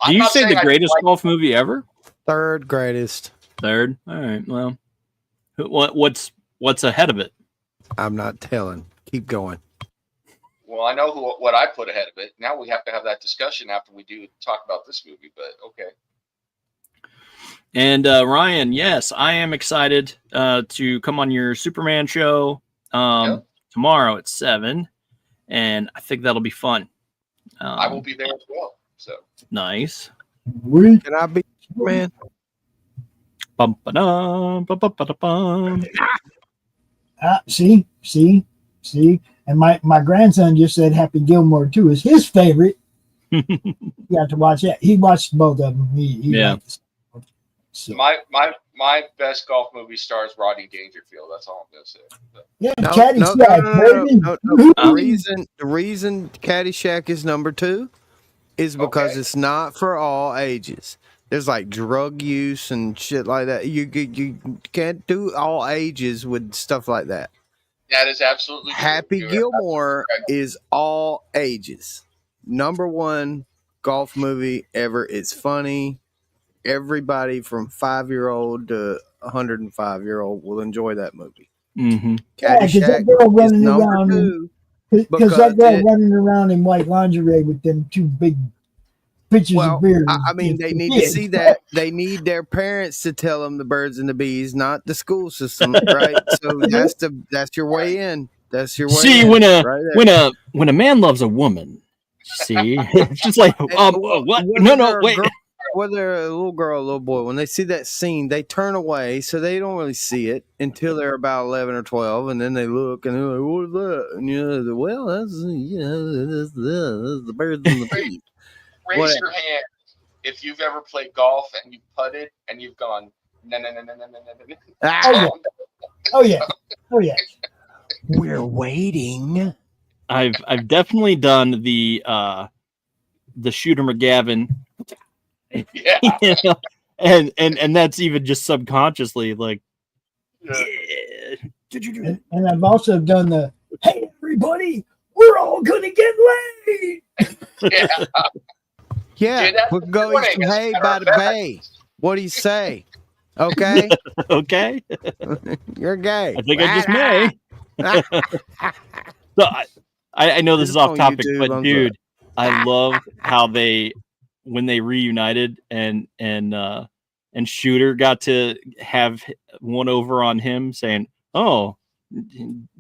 Do you say the greatest golf? golf movie ever? 3rd greatest. Third? All right. Well, what's ahead of it? I'm not telling. Keep going. Well, I know what I put ahead of it. Now we have to have that discussion after we do talk about this movie, but okay. And Ryan, yes, I am excited to come on your Superman show tomorrow at 7, and I think that'll be fun. I will be there as well. So nice. Can I be Superman? Bum, ba-dum, bum, bum, ba-da-bum. See, and my grandson just said Happy Gilmore 2 is his favorite. You have to watch that. He watched both of them. He liked this. So. My best golf movie stars Rodney Dangerfield. That's all I'm gonna say. Yeah, No. The reason Caddyshack is number 2 is because it's not for all ages. There's like drug use and shit like that. You can't do all ages with stuff like that. That is absolutely true. Happy Gilmore is all ages. Number 1 golf movie ever. It's funny. Everybody from 5-year-old to 105-year-old will enjoy that movie. Mm-hmm. Caddyshack is number 2 because that girl running around in white lingerie with them 2 big pitchers of beer. I mean, they need to see that. They need their parents to tell them the birds and the bees, not the school system, right? So that's your way in. That's your way. See, in, when a man loves a woman, see, it's just like what? No, wait. Whether a little girl or a little boy, when they see that scene, they turn away, so they don't really see it until they're about 11 or 12, and then they look and they're like, "What is that?" And well, that's the birds and the bees. Raise your hand if you've ever played golf and you putted and you've gone no. Oh yeah. We're waiting. I've definitely done the Shooter McGavin. Yeah. And that's even just subconsciously like. Yeah. And I've also done the hey everybody, we're all gonna get laid. Yeah. Yeah, Dude, we'll go eat some hay by the bay. What do you say? Okay. Okay. You're gay. I think I just may. So I know this is off topic, YouTube, but dude, I love how when they reunited and Shooter got to have one over on him saying, "Oh,"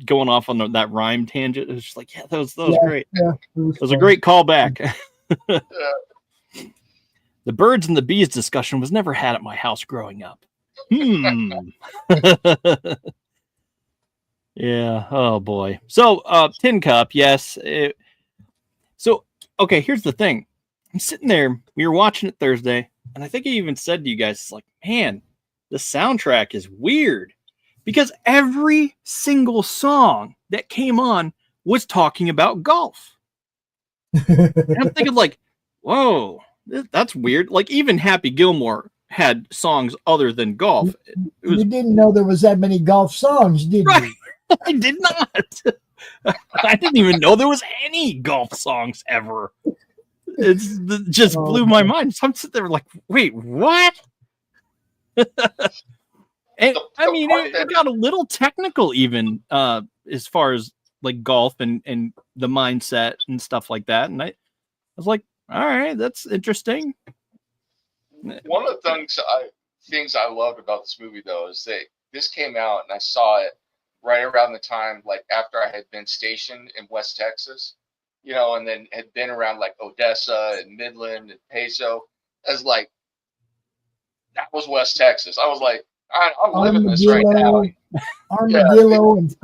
going off on that rhyme tangent. It was just like, yeah, that was great. Yeah, it was a great callback. The birds and the bees discussion was never had at my house growing up. Yeah. Oh boy. So, Tin Cup. Yes. So, okay. Here's the thing. I'm sitting there. We were watching it Thursday, and I think I even said to you guys, "It's like, man, the soundtrack is weird," because every single song that came on was talking about golf. And I'm thinking, like, whoa, that's weird. Like, even Happy Gilmore had songs other than golf. You didn't know there was that many golf songs, did Right. you? I did not. I didn't even know there was any golf songs ever. Just blew my mind. So I'm sitting there like, wait, what? And I mean, it got a little technical even as far as like golf and the mindset and stuff like that. And I was like, all right, that's interesting. One of the things I loved about this movie, though, is that this came out and I saw it right around the time, like after I had been stationed in West Texas, and then had been around like Odessa and Midland and Peso. As like, that was West Texas. I was like, I'm living this right now. Armadillo and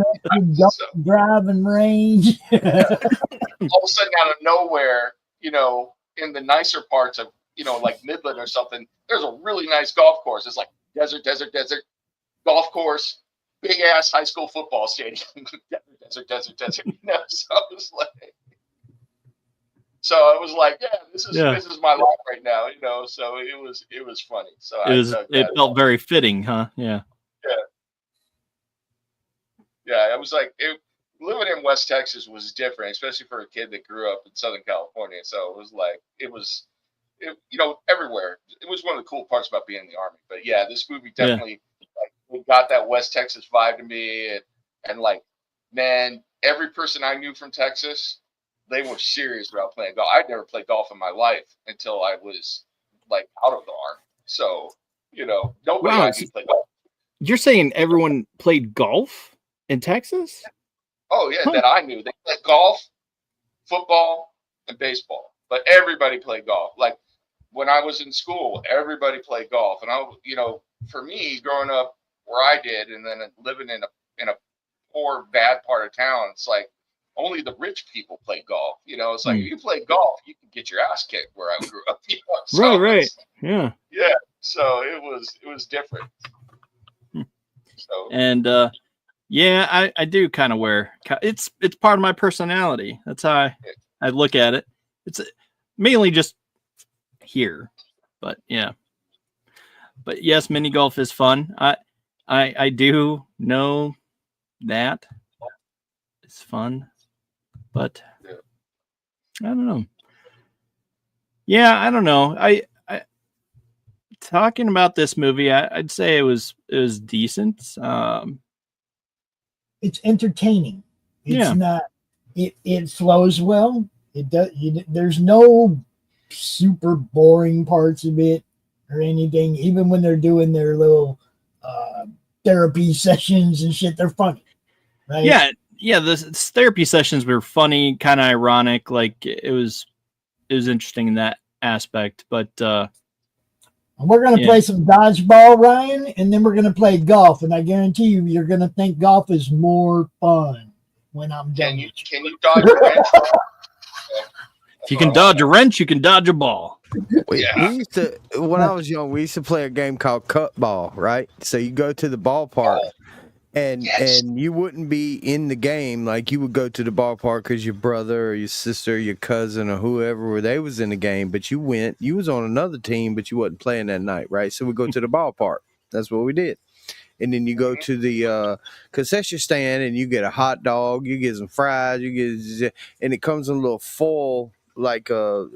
driving range. All of a sudden, out of nowhere, in the nicer parts of, like Midland or something, there's a really nice golf course. It's like desert, golf course, big ass high school football stadium, desert. So I was like, yeah, this is my life right now, So it was funny. So it felt very fitting, huh? Yeah. Yeah, it was like living in West Texas was different, especially for a kid that grew up in Southern California. So it was like everywhere. It was one of the cool parts about being in the Army. But yeah, this movie definitely it got that West Texas vibe to me, and like, man, every person I knew from Texas, they were serious about playing golf. I'd never played golf in my life until I was like out of the Army. So nobody I knew played golf. You're saying everyone played golf in Texas? Oh yeah, that I knew. They played golf, football, and baseball. But everybody played golf. Like when I was in school, everybody played golf. And for me, growing up where I did, and then living in a poor, bad part of town, it's like only the rich people play golf. It's like if you play golf, you can get your ass kicked where I grew up. So right. Yeah. Yeah. So it was different. So and I do kind of wear it's part of my personality. That's how I look at it. It's mainly just here, but yeah. But yes, mini golf is fun. I do know that it's fun, but I don't know. Yeah, I don't know. I talking about this movie, I'd say it was decent. It's entertaining. It's not. It flows well. It does. There's no super boring parts of it or anything. Even when they're doing their little therapy sessions and shit, they're funny, right? Yeah. The therapy sessions were funny, kind of ironic. Like it was interesting in that aspect. But we're gonna play some dodgeball, Ryan, and then we're gonna play golf. And I guarantee you're gonna think golf is more fun when I'm done. Can you dodge a wrench? If you can dodge a wrench, you can dodge a ball. We used to, when I was young, we used to play a game called cut ball, right? So you go to the ballpark, and you wouldn't be in the game. Like you would go to the ballpark because your brother or your sister, or your cousin, or whoever they was in the game. But you was on another team, but you wasn't playing that night, right? So we go to the ballpark. That's what we did. And then you go to the concession stand, and you get a hot dog, you get some fries, and it comes in a little foil, like a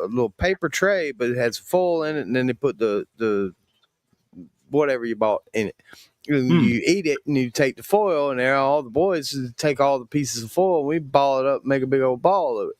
little paper tray, but it has foil in it, and then they put the whatever you bought in it. And you eat it, and you take the foil, and there all the boys take all the pieces of foil, and we ball it up, make a big old ball of it.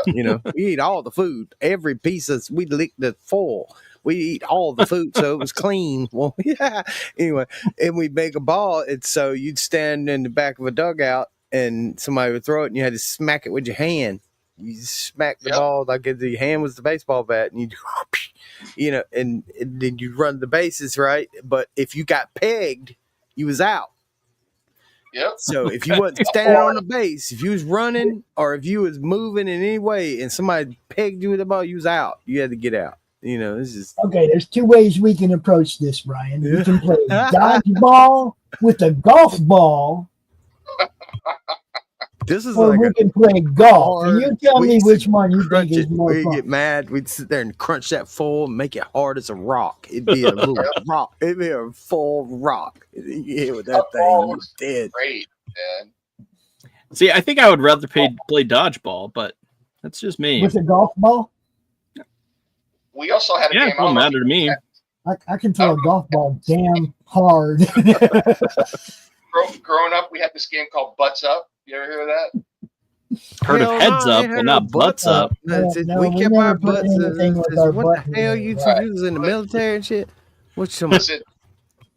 Yep. We eat all the food, every piece we lick the foil. We eat all the food, so it was clean. Well, yeah. Anyway, and we make a ball, and so you'd stand in the back of a dugout, and somebody would throw it, and you had to smack it with your hand. You smack the ball like if your hand was the baseball bat, and and then you run the bases, right? But if you got pegged, you was out. Yep. So if you wasn't standing on the base, if you was running or if you was moving in any way, and somebody pegged you with the ball, you was out. You had to get out. This is okay. There's two ways we can approach this, Brian. We can play dodgeball with a golf ball. This is or like we a can play golf. And you hard- tell we me used which to one you crunch think is it. more We'd fun. get mad. We'd sit there and crunch that full and make it hard as a rock. It'd be a little rock. It'd be a full rock. You hit with that Cup thing, ball you're was dead. great, man. See, I think I would rather play dodgeball, but that's just me. With a golf ball, We also had a Yeah, game. it don't matter to me. I can throw a golf ball damn hard. Growing up, we had this game called Butts Up. You ever hear of that? Heard Hell of heads no, up, ain't but had not no butts up. No, We we kept never our put butts. anything with our What butt the hell in you it. two was in the military and shit? What's some? Listen,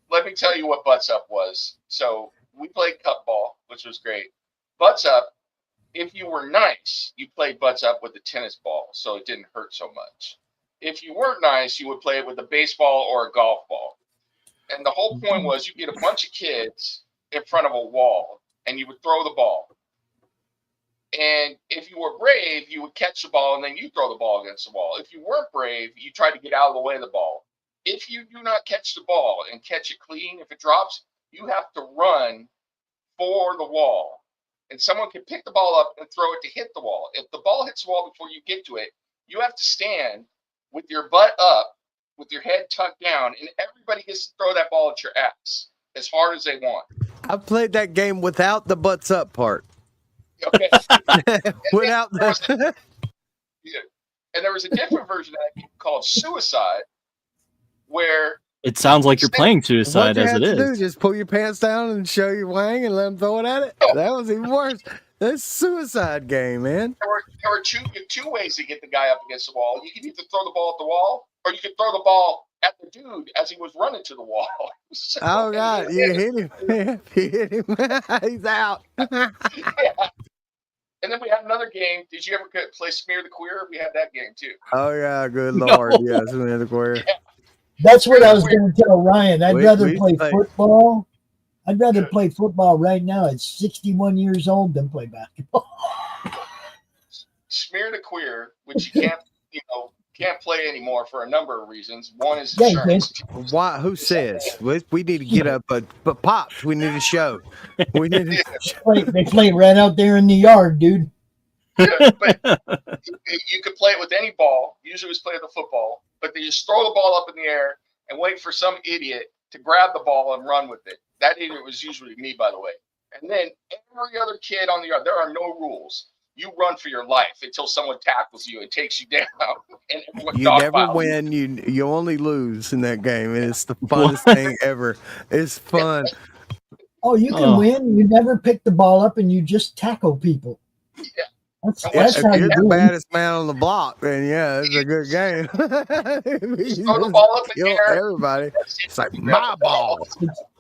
let me tell you what Butts Up was. So we played cup ball, which was great. Butts Up, if you were nice, you played Butts Up with a tennis ball, so it didn't hurt so much. If you weren't nice, you would play it with a baseball or a golf ball. And the whole point was you get a bunch of kids in front of a wall, and you would throw the ball. And if you were brave, you would catch the ball, and then you throw the ball against the wall. If you weren't brave, you tried to get out of the way of the ball. If you do not catch the ball and catch it clean, if it drops, you have to run for the wall. And someone can pick the ball up and throw it to hit the wall. If the ball hits the wall before you get to it, you have to stand with your butt up, with your head tucked down, and everybody gets to throw that ball at your ass as hard as they want. I played that game without the butts up part. Okay. Without And the. there was a different version of that game called Suicide, where It sounds like you're playing What suicide you as had it to do, is. just pull your pants down and show your wang and let them throw it at it. That was even worse. That's suicide game, man. there were two ways to get the guy up against the wall. You could either throw the ball at the wall, or you could throw the ball at the dude as he was running to the wall. So, Oh God, you hit him. You hit him. He's out. yeah. And then we had another game. Did you ever play Smear the Queer? We had that game too. Oh yeah, good lord, yes, man, the queer. That's what I was going to tell Ryan. I'd rather we play play- football. I'd rather play football right now at 61 years old than play basketball. Smear the Queer, which you can't play anymore for a number of reasons. One is Yeah, you insurance. Why? Who says? We need to get up, but pops, we need a show. We need. They play right out there in the yard, dude. Yeah, but you could play it with any ball. Usually it was played with a football, but they just throw the ball up in the air and wait for some idiot to grab the ball and run with it. That idiot was usually me, by the way. And then every other kid on the yard, there are no rules. You run for your life until someone tackles you and takes you down. And everyone You never dogpiles. win. You only lose in that game, and it's the funnest thing ever. It's fun. Oh, you can win. You never pick the ball up and you just tackle people. Yeah. That's If how you're you the do it. baddest man on the block, then yeah, it's a good game. Just throw the ball up in the Kill air. everybody. It's like my ball.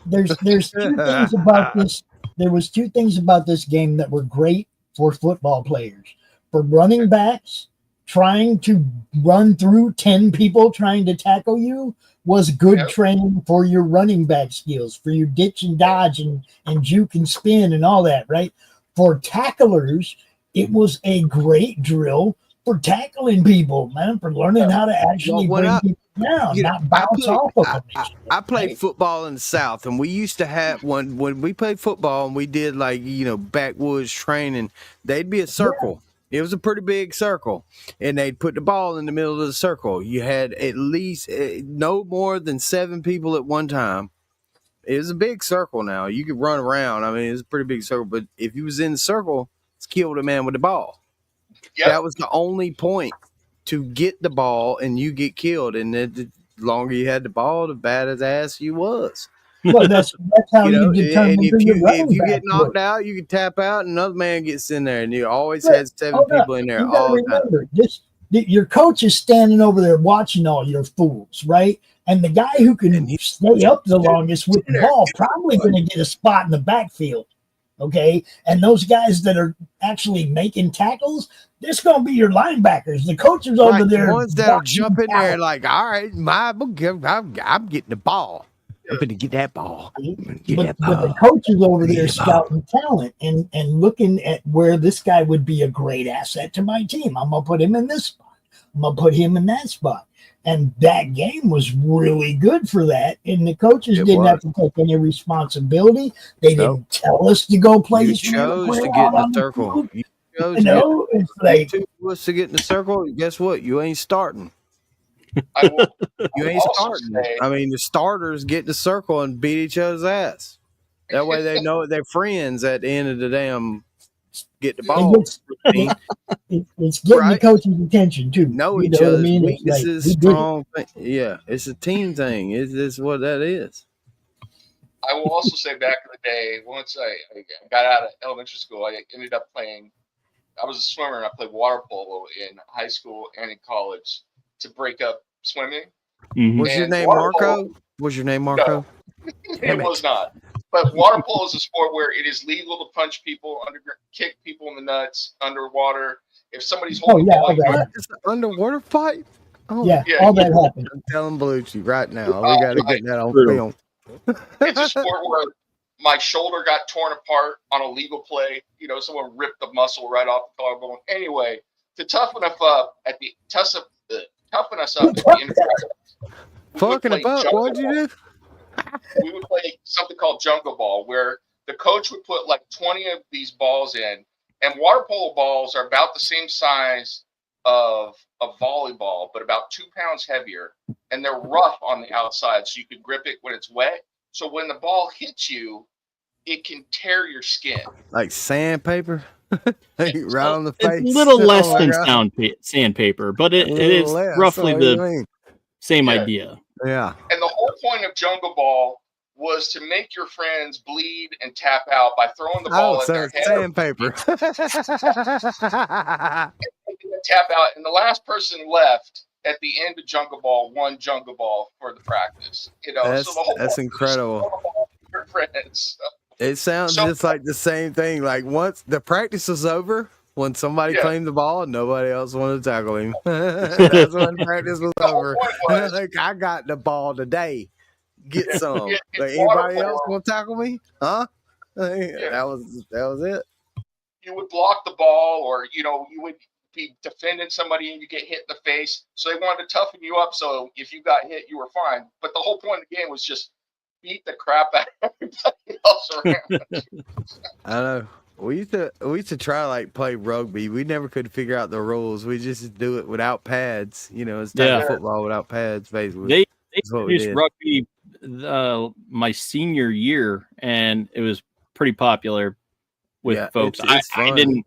There's two things about this. There was two things about this game that were great for football players. For running backs, trying to run through 10 people trying to tackle you was good training for your running back skills, for your ditch and dodge and juke and spin and all that, right? For tacklers, it was a great drill for tackling people, man, for learning how to actually bring people down, not bounce off of them. I played football in the South, and we used to have when we played football and we did backwoods training, they'd be a circle. It was a pretty big circle, and they'd put the ball in the middle of the circle. You had at least no more than 7 people at one time. It was a big circle now. You could run around. I mean, it was a pretty big circle, but if you was in the circle, it's kill the man with the ball. Yep. That was the only point, to get the ball and you get killed. And the longer you had the ball, the bad as ass you was. Well, that's how you determine and who your running if you back get knocked was. out, you can tap out and another man gets in there. And you always had 7 people in there You gotta all the time. remember, your coach is standing over there watching all your fools, right? And the guy who can stay up the longest with the ball probably going to get a spot in the backfield. Okay. And those guys that are actually making tackles, this going to be your linebackers. The coaches over there. The ones that'll watching jump in there talent. like, all right, I'm getting the ball. I'm going to get that ball. But the coaches over there scouting talent and looking at where this guy would be a great asset to my team. I'm going to put him in this spot. I'm going to put him in that spot. And that game was really good for that. And the coaches didn't have to take any responsibility. They didn't tell us to go play You chose to get in the circle. You chose it's like to get in the circle. Guess what? You ain't starting. You ain't starting. I mean, the starters get in the circle and beat each other's ass. That way they know they're friends at the end of the damn get the ball. It's getting the coach's attention too. Know each other's weaknesses, strong. Yeah, it's a team thing. It's what that is. I will also say back in the day, once I got out of elementary school, I ended up playing. I was a swimmer and I played water polo in high school and in college to break up swimming. Mm-hmm. Was your name Marco? No, it was not. But water polo is a sport where it is legal to punch people, kick people in the nuts underwater. If somebody's holding it's an underwater fight. Oh, yeah, all that happened. I'm telling Belucci right now. We got to get that on film. It's a sport where my shoulder got torn apart on a legal play. You know, someone ripped the muscle right off the collarbone. Anyway, to toughen us up at the end of practice. Fucking about, what'd you do? We would play something called jungle ball, where the coach would put like 20 of these balls in, and water polo balls are about the same size of a volleyball, but about 2 pounds heavier, and they're rough on the outside, so you can grip it when it's wet. So when the ball hits you, it can tear your skin. Like sandpaper? Right on the face? It's a little less than sandpaper, but it is roughly the same idea. Yeah. And the whole point of jungle ball was to make your friends bleed and tap out by throwing the ball at their head. Sandpaper. Tap out, and the last person left at the end of jungle ball won jungle ball for the practice. You know, that's incredible. Your friends. It sounds just like the same thing. Like once the practice was over, when somebody claimed the ball, nobody else wanted to tackle him. That's when practice was over. Like, I got the ball today. Get some. Like, anybody else want to tackle me? Huh? That was it. You would block the ball, or you would be defending somebody and you get hit in the face. So they wanted to toughen you up. So if you got hit, you were fine. But the whole point of the game was just beat the crap out of everybody else around. I know. We used to try play rugby. We never could figure out the rules. We just do it without pads. You know, it's football without pads, basically. They introduced rugby my senior year, and it was pretty popular with folks. It's fun. I didn't.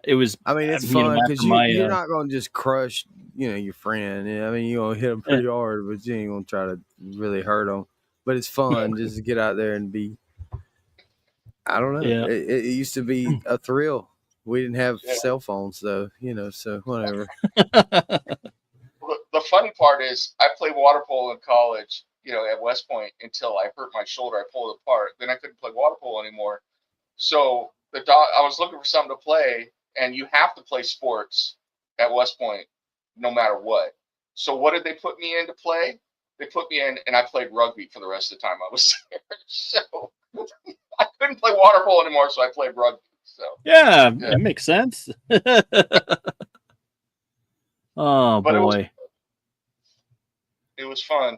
It was. I mean, it's fun because you're not going to just crush, your friend. I mean, you're going to hit them pretty hard, but you ain't going to try to really hurt them. But it's fun just to get out there and be. I don't know. Yeah. It used to be a thrill. We didn't have cell phones, though, so whatever. The funny part is I played water polo in college, at West Point until I hurt my shoulder. I pulled it apart. Then I couldn't play water polo anymore. So I was looking for something to play, and you have to play sports at West Point no matter what. So what did they put me in to play? They put me in, and I played rugby for the rest of the time I was there. So I couldn't play water polo anymore, so I played rugby. So that makes sense. Oh, but boy. It was fun.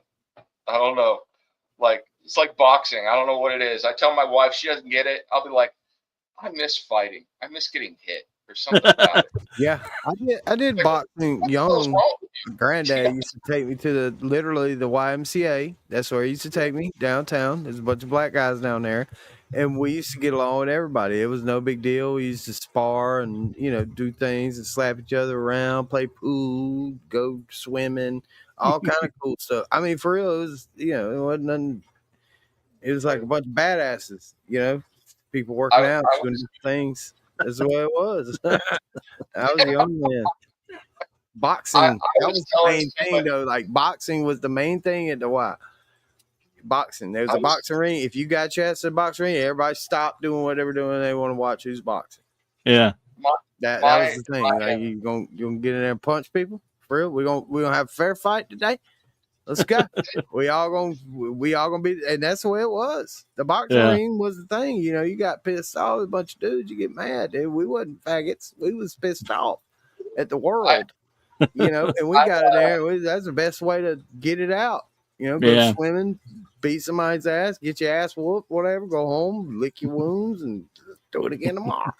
I don't know. It's like boxing. I don't know what it is. I tell my wife, she doesn't get it. I'll be like, I miss fighting. I miss getting hit or something about it. Yeah, I did boxing young. Granddad used to take me to literally the YMCA. That's where he used to take me downtown. There's a bunch of black guys down there. And we used to get along with everybody. It was no big deal. We used to spar and, do things and slap each other around, play pool, go swimming, all kind of cool stuff. I mean, for real, it was, it wasn't nothing. It was like a bunch of badasses, people working out, doing things. That's the way it was. I was a young man. Boxing, that was the main thing, though. Like, boxing was the main thing at the Y. Boxing. There was a boxing ring. If you got a chance to the boxing ring, everybody stopped doing whatever doing. They want to watch who's boxing. Yeah. That was the thing. Like, you gonna get in there and punch people? For real? We're gonna have a fair fight today? Let's go. we all gonna be, and that's the way it was. The boxing ring was the thing. You got pissed off, a bunch of dudes, you get mad. Dude, we wasn't faggots. We was pissed off at the world. you know, and we got it there. That's the best way to get it out. You know, go swimming, beat somebody's ass, get your ass whooped, whatever, go home, lick your wounds, and do it again tomorrow.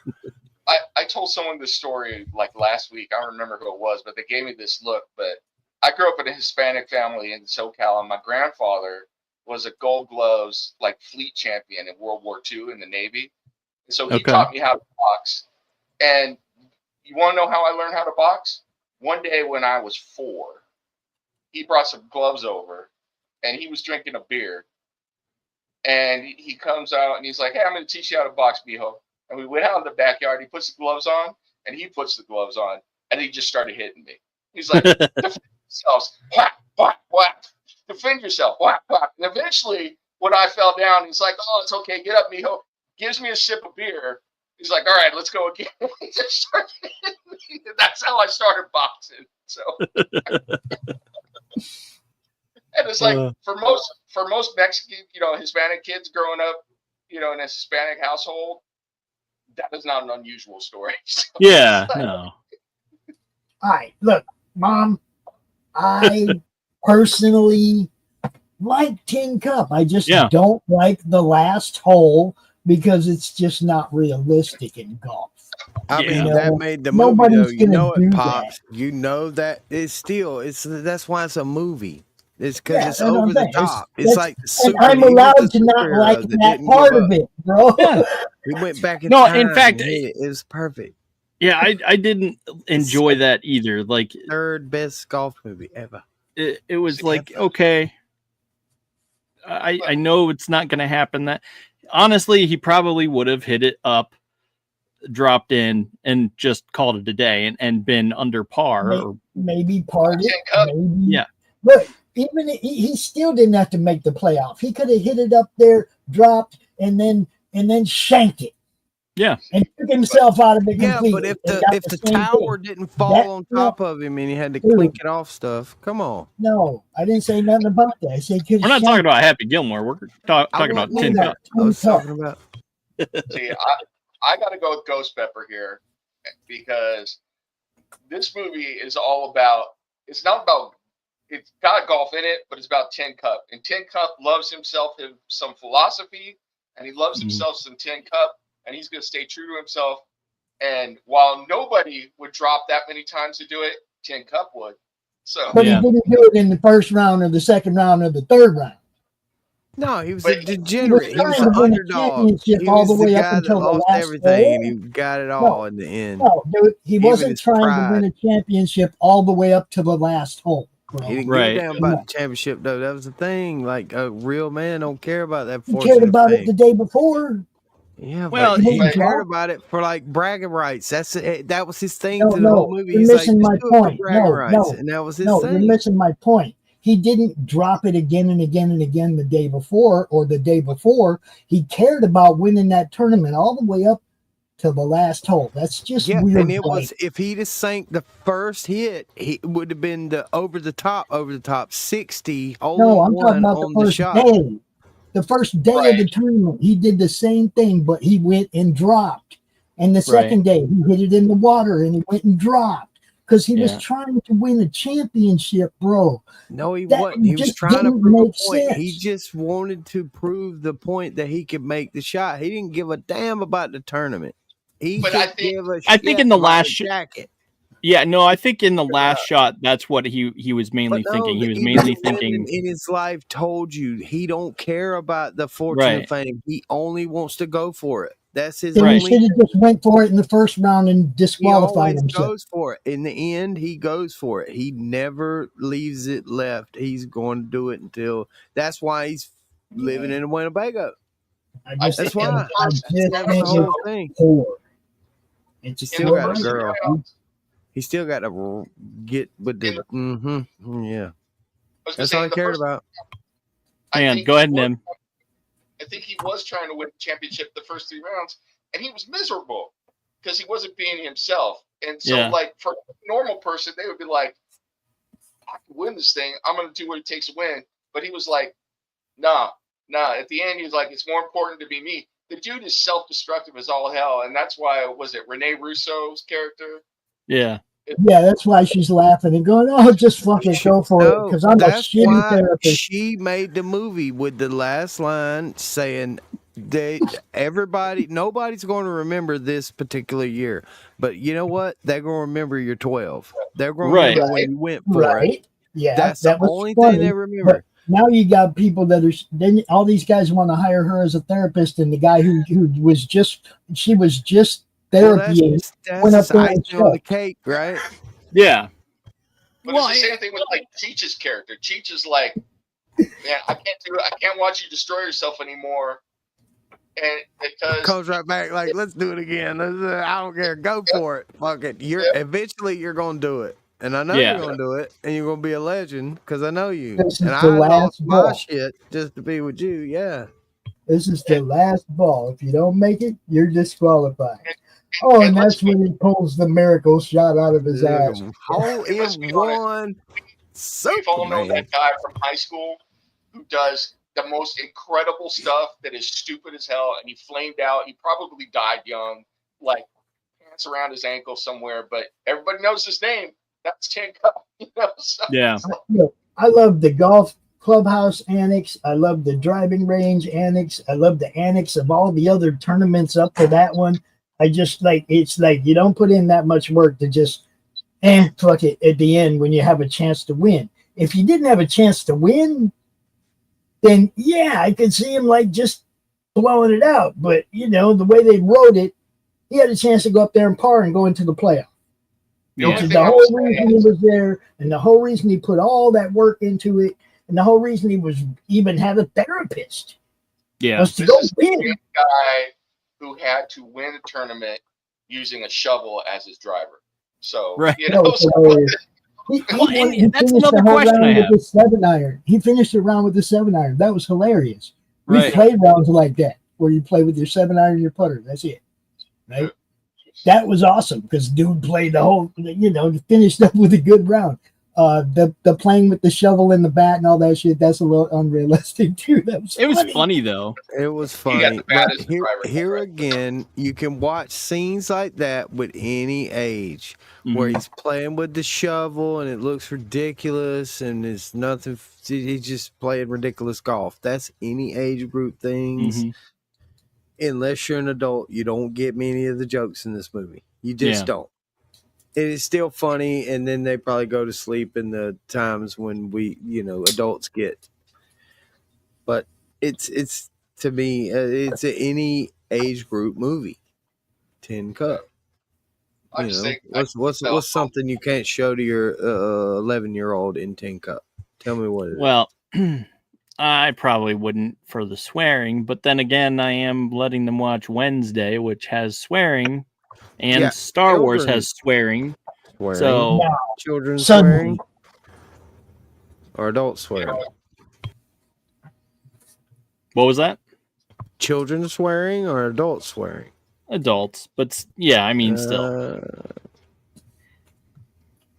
I told someone this story like last week. I don't remember who it was, but they gave me this look. But I grew up in a Hispanic family in SoCal, and my grandfather was a Gold Gloves like fleet champion in World War II in the Navy. And so he taught me how to box. And you want to know how I learned how to box? One day when I was 4, he brought some gloves over, and he was drinking a beer. And he comes out, and he's like, "Hey, I'm going to teach you how to box, mijo." And we went out in the backyard. He puts the gloves on, and he puts the gloves on, and he just started hitting me. He's like, "Defend yourselves, whack, whack, whack. Defend yourself, whack, whack." And eventually, when I fell down, he's like, "Oh, it's okay. Get up, mijo." Gives me a sip of beer. He's like, "All right, let's go again." He just started hitting me. That's how I started boxing. So, and it's like for most Mexican, Hispanic kids growing up, in a Hispanic household, that is not an unusual story. So yeah, no. All right, look, Mom, I personally like Tin Cup. I just don't like the last hole because it's just not realistic in golf. I mean, that made the movie, though. You know it pops. That. You know that that's why it's a movie. It's because it's over the top. It's like and I'm allowed to not like that part of it, bro. Yeah. He went back in time. In fact, it was perfect. Yeah, I didn't enjoy that either. Like, third best golf movie ever. It was like, okay, I know it's not going to happen. That honestly, he probably would have hit it up, dropped in, and just called it a day and been under par. Maybe parted. Maybe. Yeah. But even he still didn't have to make the playoff. He could have hit it up there, dropped, and then shanked it. Yeah. And took himself out of it completely. Yeah, but if the tower didn't fall on top of him and he had to clink it off stuff, come on. No, I didn't say nothing about that. I said we're not talking about Happy Gilmore. We're talking about Tin Cup. I was talking about. See, I got to go with Ghost Pepper here because this movie is all about. It's not about. It's got golf in it, but it's about Tin Cup. And Tin Cup loves himself some philosophy, and he loves himself some Tin Cup. And he's going to stay true to himself. And while nobody would drop that many times to do it, Tin Cup would. So, but he didn't do it in the first round or the second round or the third round. No, he was a degenerate. He was an underdog. He was all the way the up guy until that the lost last everything, hole. and he got it all in the end. No, dude, he wasn't trying to win a championship all the way up to the last hole. Bro. He didn't give a damn about the championship, though. That was the thing. Like, a real man don't care about that. He cared about it the day before. Yeah, well, he cared about it for like bragging rights. That was his thing through the whole movie. You're He's missing like, my point. And that was his thing. You're missing my point. He didn't drop it again and again and again the day before or the day before. He cared about winning that tournament all the way up to the last hole. That's just weird. And it was, if he'd have sank the first hit, he would have been the over the top 60. No, I'm talking about the first day. The first day of the tournament, he did the same thing, but he went and dropped. And the second day, he hit it in the water and he went and dropped because he was trying to win a championship, bro. No, he wasn't. He was trying to prove a point. He just wanted to prove the point that he could make the shot. He didn't give a damn about the tournament. I think in the last jacket. Yeah, no, I think in the last shot, that's what he was mainly thinking. He was mainly thinking in his life told you he don't care about the fortune and fame. He only wants to go for it. That's his only. He should have just went for it in the first round and disqualified himself. He goes for it. In the end, he goes for it. He never leaves it left. He's going to do it until. That's why he's living in Winnebago. That's why. That's the whole thing. He still got a girl. He still got to get with the yeah. That's all he cared about. Man, go ahead, Nim. I think he was trying to win the championship the first 3 rounds, and he was miserable because he wasn't being himself. And so, like, for a normal person, they would be like, I can win this thing. I'm going to do what it takes to win. But he was like, nah. At the end, he was like, it's more important to be me. The dude is self-destructive as all hell, and that's why, was it Rene Russo's character? Yeah. Yeah, that's why she's laughing and going, "Oh, just fucking go for it," because I'm a that's shitty why therapist. she made the movie with the last line saying nobody's going to remember this particular year, but you know what? They're going to remember you're 12. They're going to Right. remember when you went for it. Right? Yeah, That's that the was only funny. thing they remember. Now you got people that are then all these guys want to hire her as a therapist, and the guy who was just therapy That's went up just there and icing on the stuff. cake, right? Yeah. But it's the same thing with like Cheech's character. Cheech is like, man, I can't do it. I can't watch you destroy yourself anymore. And because Comes right back like, let's do it again. I don't care. Go for it. Fuck it. Eventually you're gonna do it. And I know Yeah. you're gonna do it, and you're gonna be a legend because I know you. This is And the I last lost my ball. shit just to be with you. Yeah. This is the last ball. If you don't make it, you're disqualified. Oh, and that's when he pulls the miracle shot out of his ass. Hole in one. we've all known Superman. that guy from high school who does the most incredible stuff that is stupid as hell, and he flamed out. He probably died young, like pants around his ankle somewhere, but everybody knows his name. That's Tin Cup. So Yeah. I love the golf clubhouse annex. I love the driving range annex. I love the annex of all the other tournaments up to that one. I just it's like you don't put in that much work to just fuck it at the end when you have a chance to win. If you didn't have a chance to win, then yeah, I could see him like just blowing it out. But the way they wrote it, he had a chance to go up there and par and go into the playoff. Yeah. The whole reason he was there, and the whole reason he put all that work into it, and the whole reason he was even had a therapist. Yeah. Was to this go is the win. same guy who had to win a tournament using a shovel as his driver. So Right. That was hilarious. He That's finished another the whole question I round have. with the 7-iron. He finished the round with the 7-iron. That was hilarious. We Right. played rounds like that where you play with your 7-iron and your putter. That's it. Right? That was awesome because dude played the whole, finished up with a good round. The playing with the shovel and the bat and all that shit, that's a little unrealistic too. It was funny though. It was got funny. the But baddest driver here ever. again, you can watch scenes like that with any age where Mhm. he's playing with the shovel and it looks ridiculous and it's nothing. He's just playing ridiculous golf. That's any age group things. Mhm. Unless you're an adult, you don't get many of the jokes in this movie. You just Yeah. don't. It is still funny, and then they probably go to sleep in the times when we, adults get. But it's to me, it's any age group movie. Tin Cup. I just think What's something you can't show to your 11-year-old in Tin Cup? Tell me what it is. Well, I probably wouldn't for the swearing, but then again, I am letting them watch Wednesday, which has swearing, and Yeah, Star Wars children has swearing. Swearing. So Now, Children suddenly, swearing or adults swearing? what was that? Children swearing or adults swearing? Adults, but yeah, I mean, still.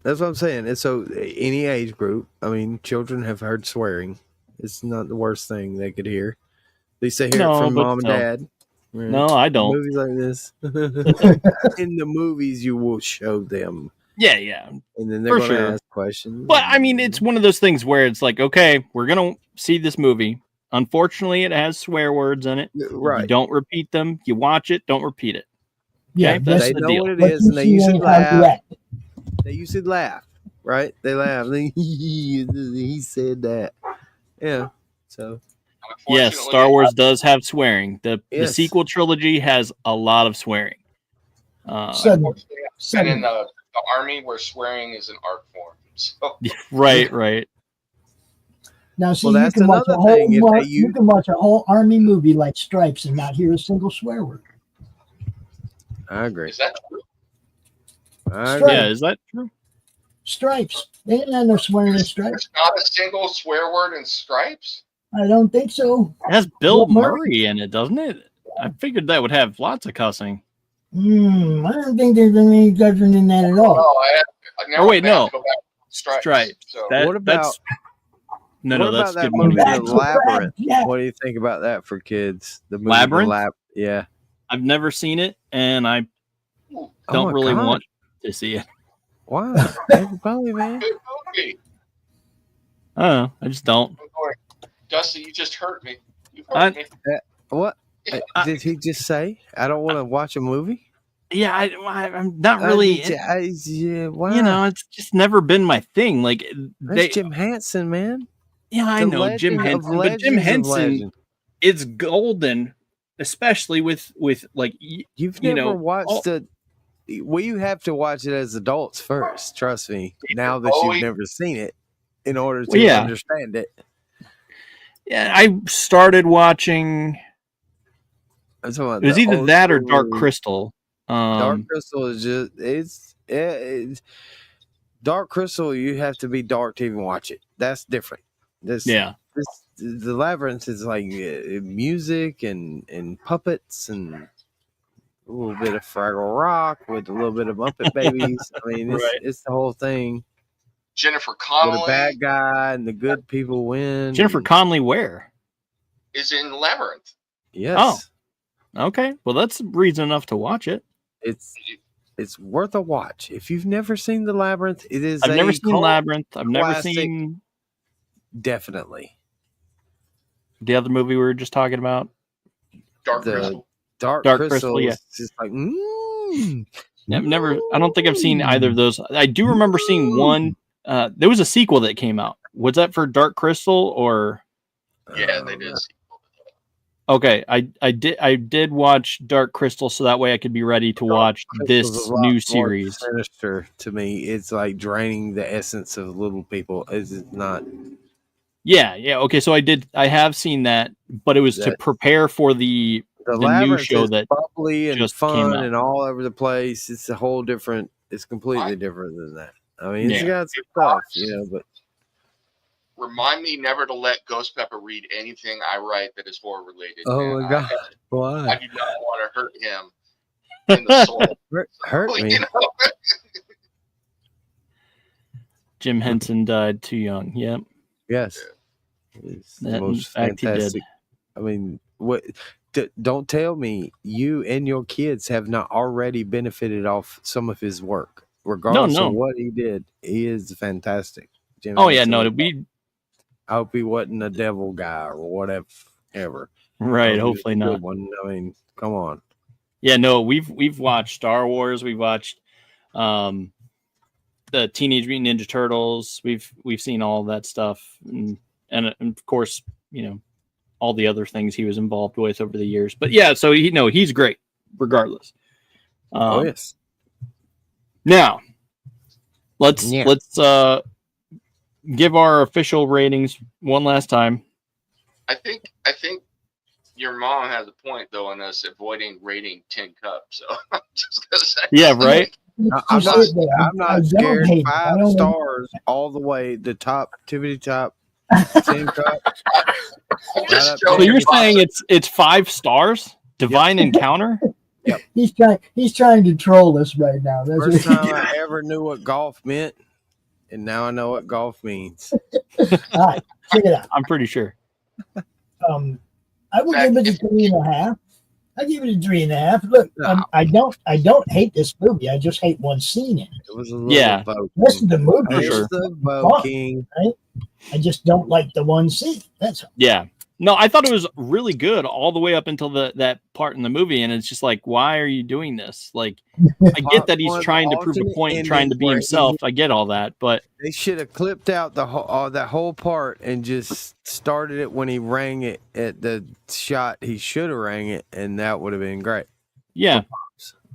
That's what I'm saying. It's so any age group. I mean, children have heard swearing. It's not the worst thing they could hear. At least they hear No, it from but mom still. and dad. Right? No, I don't. Movies like this. In the movies, you will show them, Yeah, yeah. and then they're For going to sure. ask questions. But I mean, it's one of those things where it's like, okay, we're gonna see this movie. Unfortunately, it has swear words in it. You Right. don't repeat them. You watch it, don't repeat it. yeah, Okay, that's They the know deal. what it what is, you and they see usually ain't how you laugh. act. They usually laugh, right? They laugh. He said that. Yeah. So Yes, Star Wars does have swearing. The Yes. sequel trilogy has a lot of swearing. Suddenly, and in the army where swearing is an art form. So right. now see, Well, you that's can watch a another whole thing, if they you use- can watch a whole army movie like Stripes and not hear a single swear word. I agree. is that true? I Stripes. agree. Yeah, is that true? Stripes. They ain't had no swearing in Stripes. There's not a single swear word in Stripes? I don't think so. It has Bill Bill Murray. Murray in it, doesn't it? I figured that would have lots of cussing. I don't think there's any judgment in that at all. Now wait, I'm gonna no. have to go back to Stripes. Stripes. So That- What about- that's no, what that's about that good movie, movie. Back The to back, Labyrinth? yeah. What do you think about that for kids? The movie Labyrinth? Yeah. I've never seen it, and I Oh don't my really God. want to see it. Why? Everybody, man. Good movie. I don't know. I just don't. Dusty, you just hurt me. You I- hurt me. What did he just say? I don't want to watch a movie. Yeah, I'm not really. Yeah, why? You know, it's just never been my thing. Like That's Jim Henson, man. yeah, I The know Jim legend of Henson, but Jim legends of Henson legend. is golden, especially with like You've you never know, watched it. We have to watch it as adults first. Trust me. Now that Oh, you've never seen it, in order to Well, yeah. understand it. Yeah, I started watching. I'm talking about It was the either old that or school- Dark Crystal. Dark Crystal is just it's Dark Crystal. You have to be dark to even watch it. That's different. The Labyrinth is like music and puppets and a little bit of Fraggle Rock with a little bit of Muppet Babies. I mean, it's the whole thing. Jennifer With Connelly the bad guy and the good people win. Jennifer Connelly, where? is in Labyrinth. Yes. Oh. Okay, well that's reason enough to watch it. It's worth a watch. If you've never seen The Labyrinth, it is. I've never seen cult Labyrinth. I've never classic. seen Definitely. the other movie we were just talking about. Dark The Crystal. Dark Crystal, Crystal yeah. is just like. I've never. I don't think I've seen either of those. I do remember seeing one. There was a sequel that came out. Was that for Dark Crystal or? Yeah, they did. Okay, I did watch Dark Crystal so that way I could be ready to watch this Crystal's a lot new more series. Sinister to me. It's like draining the essence of little people. Is it not? Yeah. Okay, so I have seen that, but it was to prepare for the new Labyrinth show is that bubbly and just came fun out. and all over the place. It's a whole different. It's completely different than that. I mean, it's got some stuff, but. Remind me never to let Ghost Pepper read anything I write that is horror related. Oh my god! Why? I do not want to hurt him in the soul. Hurt me. You know? Jim Henson died too young. Yep. Yes. It's the That, in most fact, he did. fantastic. I mean, what? Don't tell me you and your kids have not already benefited off some of his work, regardless of what he did. He is fantastic. Jim Oh yeah, Henson. no, we I hope he wasn't a devil guy or whatever. right. Hopefully not. One. I mean, come on. Yeah, no, we've watched Star Wars. We've watched the Teenage Mutant Ninja Turtles. We've seen all of that stuff, and of course, all the other things he was involved with over the years. But yeah, so he's great, regardless. Oh yes. Now, let's give our official ratings one last time. I think your mom has a point though on us avoiding rating Tin Cup. So I'm just gonna say. Yeah, right. I'm not scared. 5 stars all the way. The top, tippity top. 10 Cup. So you're saying it's 5 stars? Divine Encounter? Yep. He's trying to troll us right now. That's First time I ever knew what golf meant, and now I know what golf means. All right, check it out. I'm pretty sure. I would give it a 3.5. I give it a 3.5. Look, I don't hate this movie. I just hate one scene in it. It was a little Rest of the movie For is sure. Voking. right? I just don't like the one scene. That's all. Yeah. No, I thought it was really good all the way up until that part in the movie, and it's just like, why are you doing this? Like, I get that he's trying to prove a point and trying to be himself. I get all that, but they should have clipped out the whole that whole part and just started it when he rang it at the shot. He should have rang it, and that would have been great. Yeah.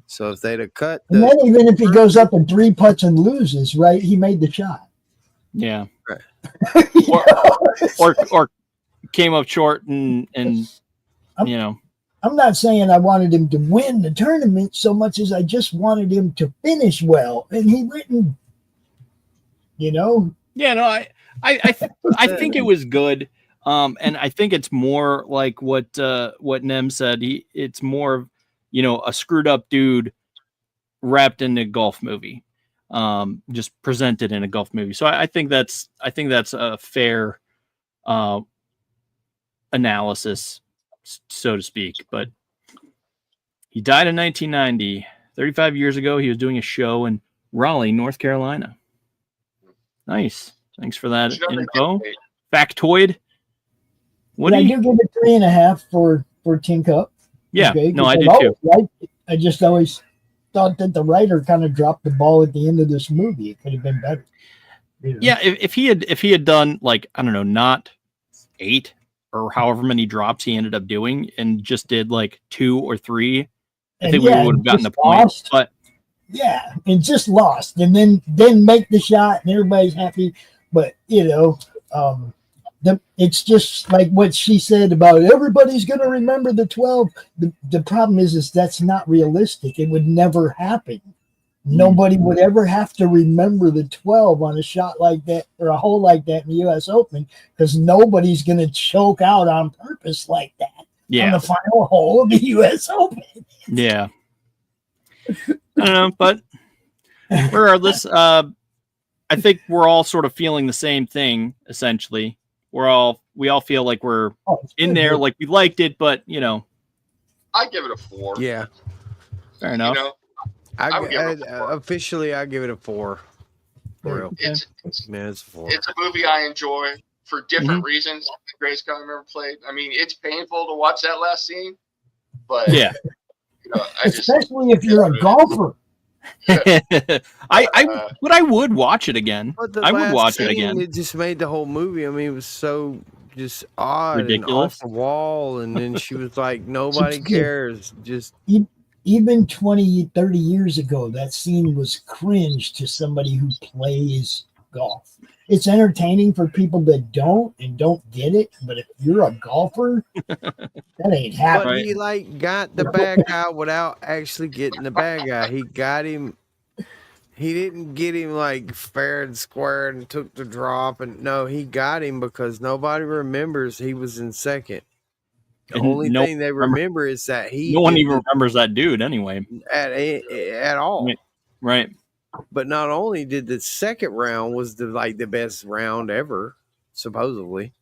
So if they'd have cut, And then even if he goes up in 3 putts and loses, right? He made the shot. Yeah. Right. or came up short and I'm not saying I wanted him to win the tournament so much as I just wanted him to finish well, and he didn't. Yeah, no, I think it was good. And I think it's more like what Nem said. It's more of, a screwed up dude wrapped in a golf movie, just presented in a golf movie. So I think that's a fair analysis, so to speak. But he died in 1990, 35 years ago. He was doing a show in Raleigh, North Carolina. Nice. Thanks for that You know, info. Factoid. What But do I you? do give it 3.5 for Tin Cup. Yeah, Okay, no, I do because too. right? I just always thought that the writer kind of dropped the ball at the end of this movie. It could have been better. You know? Yeah, if he had done like, I don't know, not 8 or however many drops he ended up doing, and just did like 2 or 3, I And think yeah, we would have gotten the just point. lost. But Yeah, and just lost, and then make the shot, and everybody's happy. But it's just like what she said about everybody's going to remember the 12. The problem is that's not realistic. It would never happen. Nobody would ever have to remember the 12 on a shot like that or a hole like that in the U.S. Open, because nobody's going to choke out on purpose like that on the final hole of the U.S. Open. Yeah. I don't know, but regardless, I think we're all sort of feeling the same thing, essentially. We all feel like we're in there, like we liked it, but I give it a 4. Yeah. Fair enough. I would give it a 4. Officially, I give it a 4. For real. It's a 4. It's a movie I enjoy for different reasons. The greatest game ever played. I mean, it's painful to watch that last scene, but yeah, especially if you're a golfer. but I would watch it again. I would watch it again. It just made the whole movie. I mean, it was so just odd Ridiculous. and off the wall. And then she was like, "Nobody cares." Just even 20, 30 years ago, that scene was cringe to somebody who plays golf. It's entertaining for people that don't get it, but if you're a golfer, that ain't happening. But he got the bad guy without actually getting the bad guy. He got him. He didn't get him fair and square and took the drop. And no, he got him because nobody remembers he was in second. The only thing they remember is that no one even remembers that dude anyway. At all. Right. But not only did the second round was the best round ever, supposedly.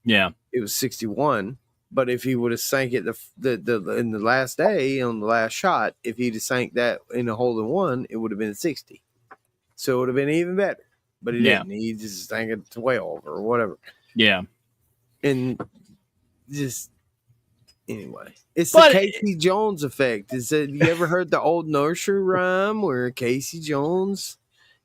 Yeah. It was 61. But if he would have sank it in the last day on the last shot, if he'd have sank that in a hole in one, it would have been 60. So it would have been even better. But he didn't. He just sank it 12 or whatever. Yeah. And just anyway, it's the Casey Jones effect. You ever heard the old nursery rhyme where Casey Jones,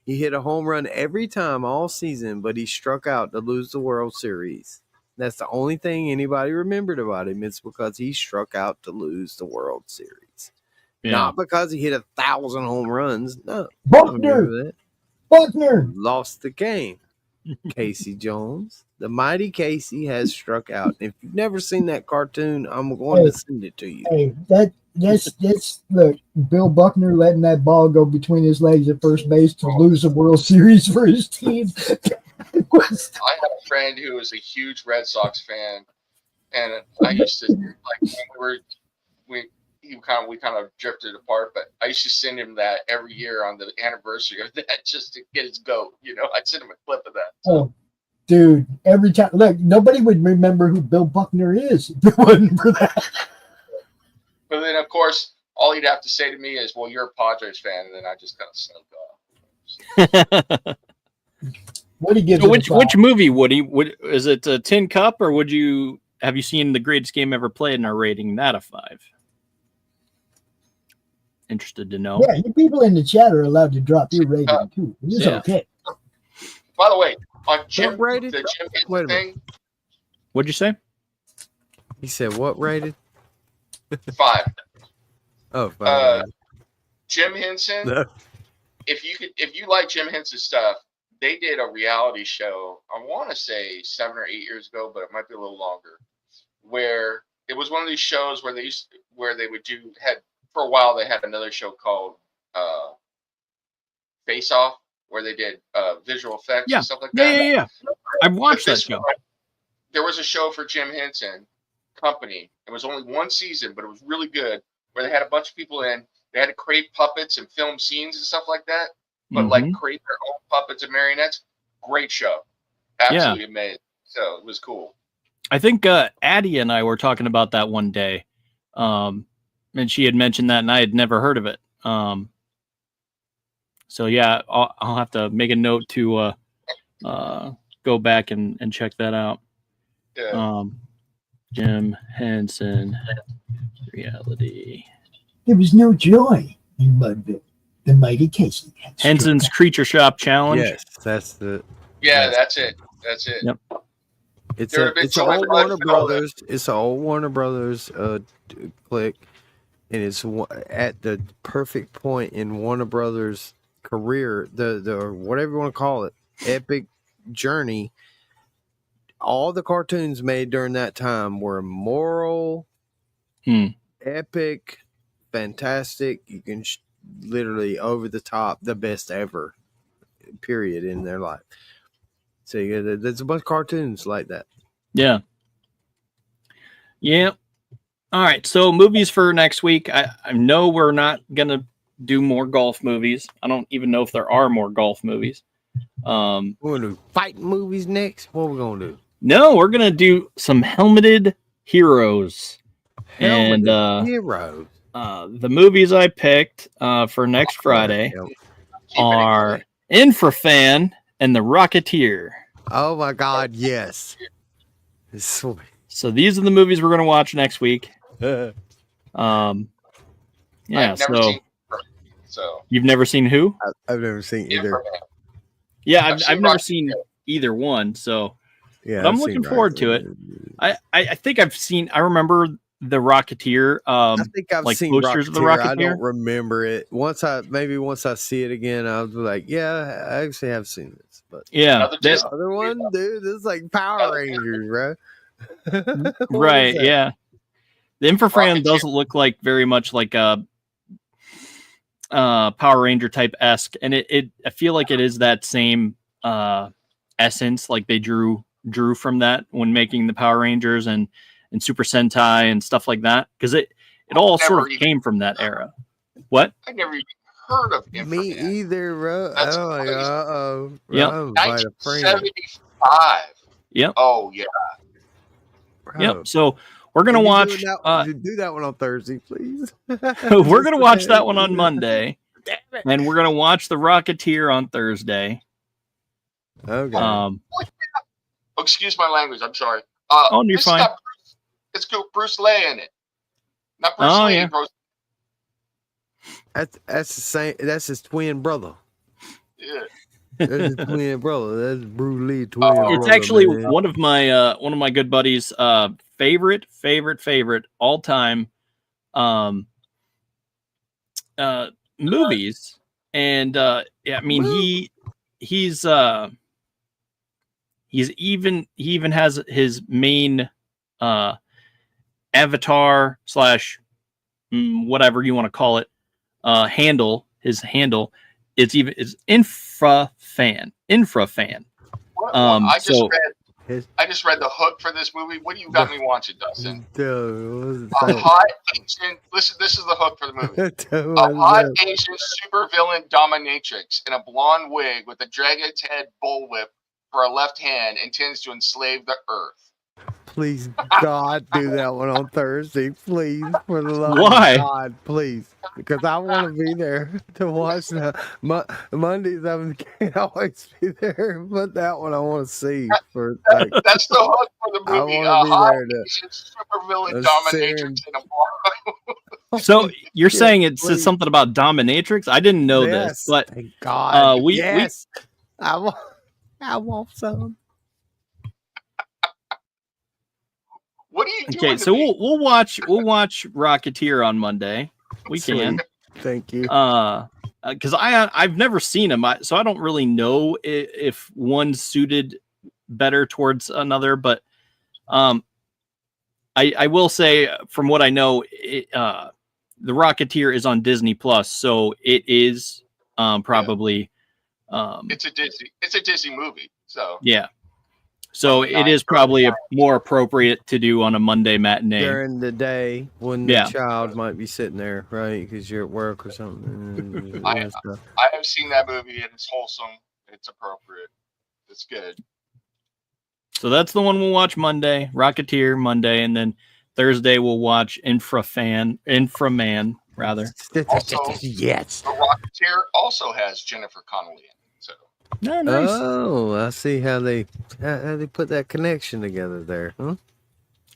he hit a home run every time all season, but he struck out to lose the World Series? That's the only thing anybody remembered about him. It's because he struck out to lose the World Series. Yeah. Not because he hit 1,000 home runs. No. Buckner lost the game. Casey Jones. The mighty Casey has struck out. If you've never seen that cartoon, I'm going to send it to you. Hey, that's look, Bill Buckner letting that ball go between his legs at first base to lose the World Series for his team. I had a friend who was a huge Red Sox fan, and I used to we kind of drifted apart, but I used to send him that every year on the anniversary of that just to get his goat. I'd send him a clip of that. Oh, dude, every time, look, nobody would remember who Bill Buckner is if it wasn't for that. But then, of course, all he'd have to say to me is, "Well, you're a Padres fan," and then I just kind of snuck off. What do you give? So which movie, Woody? Is it a Tin Cup, or have you seen The Greatest Game Ever Played and are rating that a 5? Interested to know. Yeah, you people in the chat are allowed to drop your rating too. It's okay. By the way, on Jim Henson thing. What'd you say? He said what rated? 5. Oh, 5. Jim Henson. If you like Jim Henson stuff, they did a reality show, I want to say 7 or 8 years ago, but it might be a little longer, where it was one of these shows where for a while they had another show called Face Off, where they did visual effects and stuff like that. Yeah. I watched that show. There was a show for Jim Henson Company. It was only one season, but it was really good, where they had a bunch of people in. They had to create puppets and film scenes and stuff like that, but create their own puppets and marionettes. Great show. Absolutely amazing. So it was cool. I think Addie and I were talking about that one day. And she had mentioned that and I had never heard of it. So yeah, I'll have to make a note to go back and check that out. Yeah. Jim Henson, reality. There was no joy in Mudville. The mighty Casey had struck Henson's out. Creature Shop Challenge. Yes, that's the. Yeah, that's it. That's it. Yep. It's There a would've been it's so an much old blood Warner flow there. Brothers. It's an old Warner Brothers click, and it's at the perfect point in Warner Brothers' career, the whatever you want to call it, epic journey. All the cartoons made during that time were moral, epic, fantastic. You can literally over the top, the best ever. Period in their life. So there's a bunch of cartoons like that. Yeah. Yeah. All right. So movies for next week. I know we're not gonna do more golf movies. I don't even know if there are more golf movies. We're gonna do fighting movies next. What we gonna do? No, we're gonna do some helmeted heroes. Helmeted heroes. The movies I picked for next Friday are Infrafan and The Rocketeer. Oh my God! Yes. Sweet. So these are the movies we're gonna watch next week. Yeah. I've never seen. So You've never seen who? I've never seen either. Inframan. Yeah, I've I've seen never Rocketeer. seen either one. So Yeah, but I'm looking forward to it. I think I've seen. I remember The Rocketeer. I think I've like seen posters of The Rocketeer. I Rocketeer. don't remember it. Once I see it again, I'll be like, yeah, I actually have seen this. But Yeah, Another that- Disney- the other one, dude, this is like Power Rangers, bro. What right. is that? Yeah, the Infrafan Rocketeer. doesn't look like very much like a Power Ranger type esque, and it I feel like it is that same essence, like they drew from that when making the Power Rangers and Super Sentai and stuff like that, because it all sort of Never even- came from that era. What? I never even heard of Inframan. Me either, bro. That's Oh my crazy. God. Oh, Yep. bro, invite a friend. 1975. Yep. Oh yeah. Bro. Yep. So we're gonna Are you watch. doing that, do that one on Thursday, please. We're gonna watch that one on Monday, and we're gonna watch The Rocketeer on Thursday. Okay. Oh, excuse my language. I'm sorry. Oh, you're this fine. got it's got Bruce Lee in it. Not Bruce Oh, Lee. yeah. Bruce, That's the same. That's his twin brother. yeah. That's his twin brother. That's Bruce Lee twin brother. It's actually man. one of my good buddies' favorite all time movies, and yeah, I mean he even has his main avatar slash whatever you want to call it handle. His handle it's Infrafan. I just read the hook for this movie. What do you got me watching, Dustin? Dude, A hot Asian. Listen, this is the hook for the movie. A hot Asian supervillain dominatrix in a blonde wig with a dragon's head bullwhip for a left hand intends to enslave the earth. Please, God, do that one on Thursday, please. For the love Why? of God, please, because I want to be there to watch the Mondays. I can't always be there, but that one I want to see. For like, That's the hook for the I movie. A want to be hot there to. Asian supervillain Let's dominatrix see. in a blonde. So you're Yeah, saying it says please. something about dominatrix? I didn't know this, but thank God. we- yes, I want some. What are you doing? okay. So we'll watch Rocketeer on Monday. We can. Thank you. Because I've never seen him, so I don't really know if one's suited better towards another. But I will say, from what I know, The Rocketeer is on Disney Plus, so it is probably It's a Disney movie. So yeah. So it is probably more appropriate to do on a Monday matinee. During the day when the Yeah. child might be sitting there, right? Because you're at work or something. I have seen that movie and it's wholesome. It's appropriate. It's good. So that's the one we'll watch Monday, Rocketeer Monday, and then Thursday we'll watch Inframan. rather. Yes. The Rocketeer also has Jennifer Connelly in it. So No, nice. Oh, I see how they put that connection together there, huh?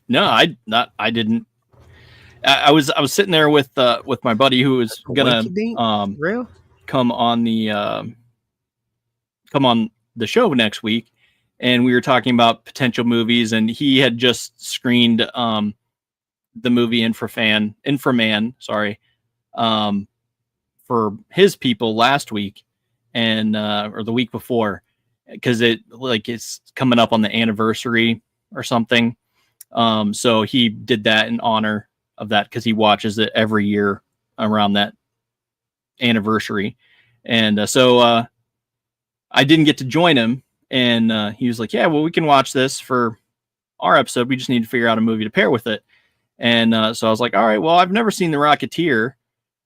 No, I didn't. I was sitting there with my buddy who was gonna Real? come on the show next week, and we were talking about potential movies, and he had just screened the movie Inframan, sorry, for his people last week and or the week before, because it's coming up on the anniversary or something. So he did that in honor of that because he watches it every year around that anniversary. And so I didn't get to join him, and he was like, yeah, well, we can watch this for our episode. We just need to figure out a movie to pair with it. And so I was like, all right, well, I've never seen The Rocketeer.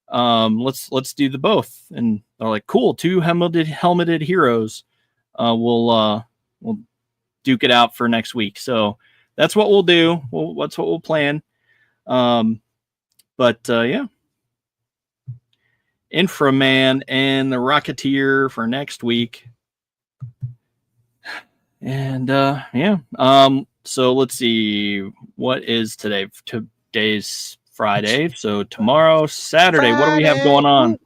Let's do the both. And they're like, cool, two helmeted heroes. We'll duke it out for next week. So that's what we'll do. That's what we'll plan. But yeah. Inframan and The Rocketeer for next week. And yeah. So let's see. What is today? Today's Friday. So tomorrow, Saturday. What do we have going on?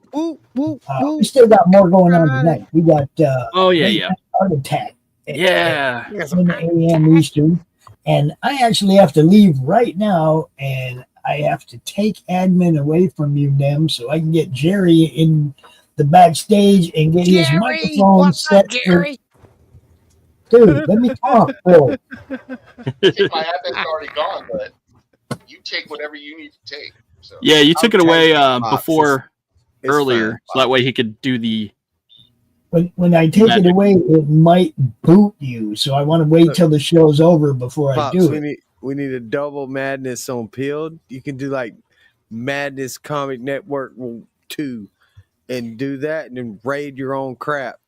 We still got more going on tonight. We got Heart Attack. Yeah. 10 a.m. Eastern. And I actually have to leave right now, and I have to take admin away from you, Nem, so I can get Jerry in the backstage and get his microphone set. Dude, let me talk, Bill. I think my admin's already gone, but you take whatever you need to take. So. Yeah, you took it away before It's earlier, fine. so that way he could do the. When I take it away, it might boot you, so I want to wait till the show's over before I do it. We need a double Madness on Peeled. You can do like Madness Comic Network 2 and do that and then raid your own crap.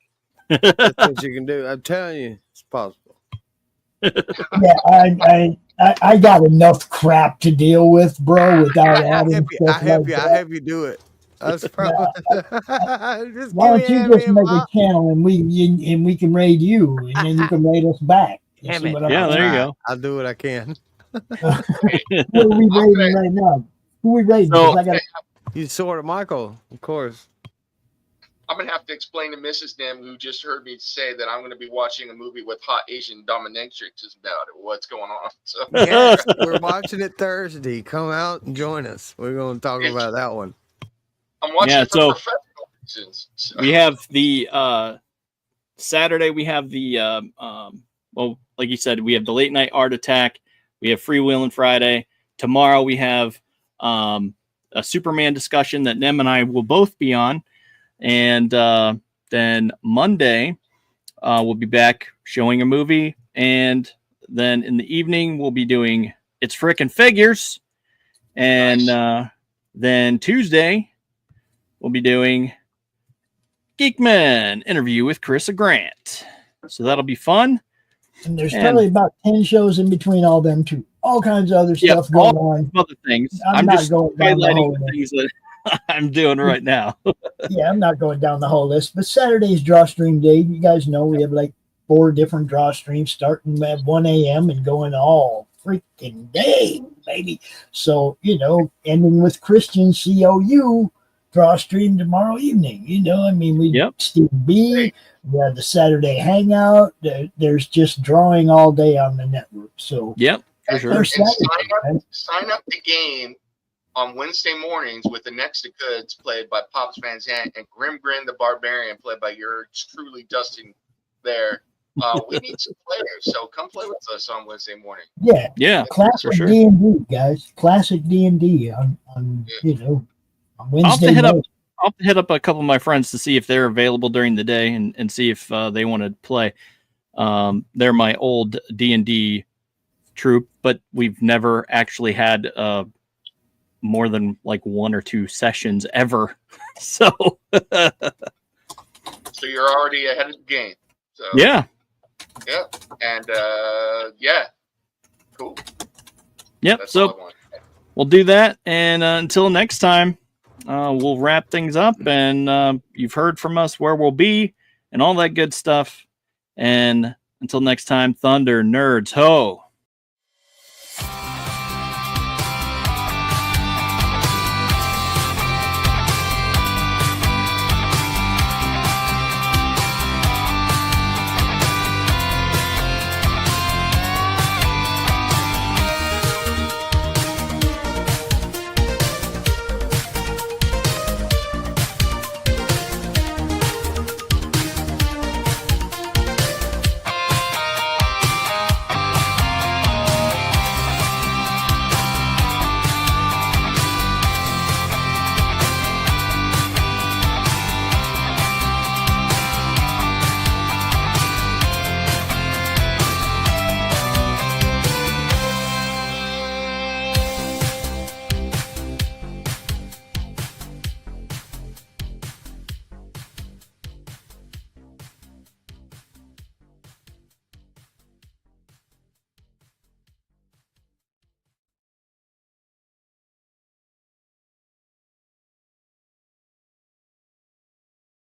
That's what you can do. I'm telling you, it's possible. Yeah, I got enough crap to deal with, bro, without adding stuff like that. I help you do it. That's probably. Why don't you just make a channel and we can raid you, and then you can raid us back. Yeah, there you go. I'll do what I can. Who are we raiding right now? Who are we raiding? So, You sort of Michael, of course. I'm going to have to explain to Mrs. Nem, who just heard me say that I'm going to be watching a movie with hot Asian dominatrix about it. What's going on? So. Yes, we're watching it Thursday. Come out and join us. We're going to talk about that one. I'm watching it for professional reasons. So. We have the Saturday. We have the well, like you said, we have the late night art attack. We have Freewheeling Friday. Tomorrow we have a Superman discussion that Nem and I will both be on. And then Monday, we'll be back showing a movie. And then in the evening, we'll be doing It's Frickin' Figures. And then Tuesday, we'll be doing Geek-Men interview with Carissa Grant. So that'll be fun. And there's probably about 10 shows in between all them too. All kinds of other stuff going on. Other things. I'm not just going down the whole highlighting the things that I'm doing right now. Yeah, I'm not going down the whole list. But Saturday's draw stream day. You guys know we have like 4 different draw streams starting at 1 a.m. and going all freaking day, baby. So, ending with Christian COU draw stream tomorrow evening. I mean, we Steve B. We have the Saturday hangout. There's just drawing all day on the network. So for sure. Sign up the game on Wednesday mornings with the Next to Goods played by Pops Van Zandt and Grim Grin the Barbarian played by yours truly, Dustin. There, we need some players, so come play with us on Wednesday morning. Yeah. Classic D&D, guys. Classic D&D on Wednesday. I'll have to hit up a couple of my friends to see if they're available during the day and see if they want to play. They're my old D&D troop, but we've never actually had more than like 1 or 2 sessions ever. So you're already ahead of the game. So yeah. And cool. Yep. That's so we'll do that, and until next time, we'll wrap things up, and you've heard from us where we'll be and all that good stuff. And until next time, Thunder Nerds Ho!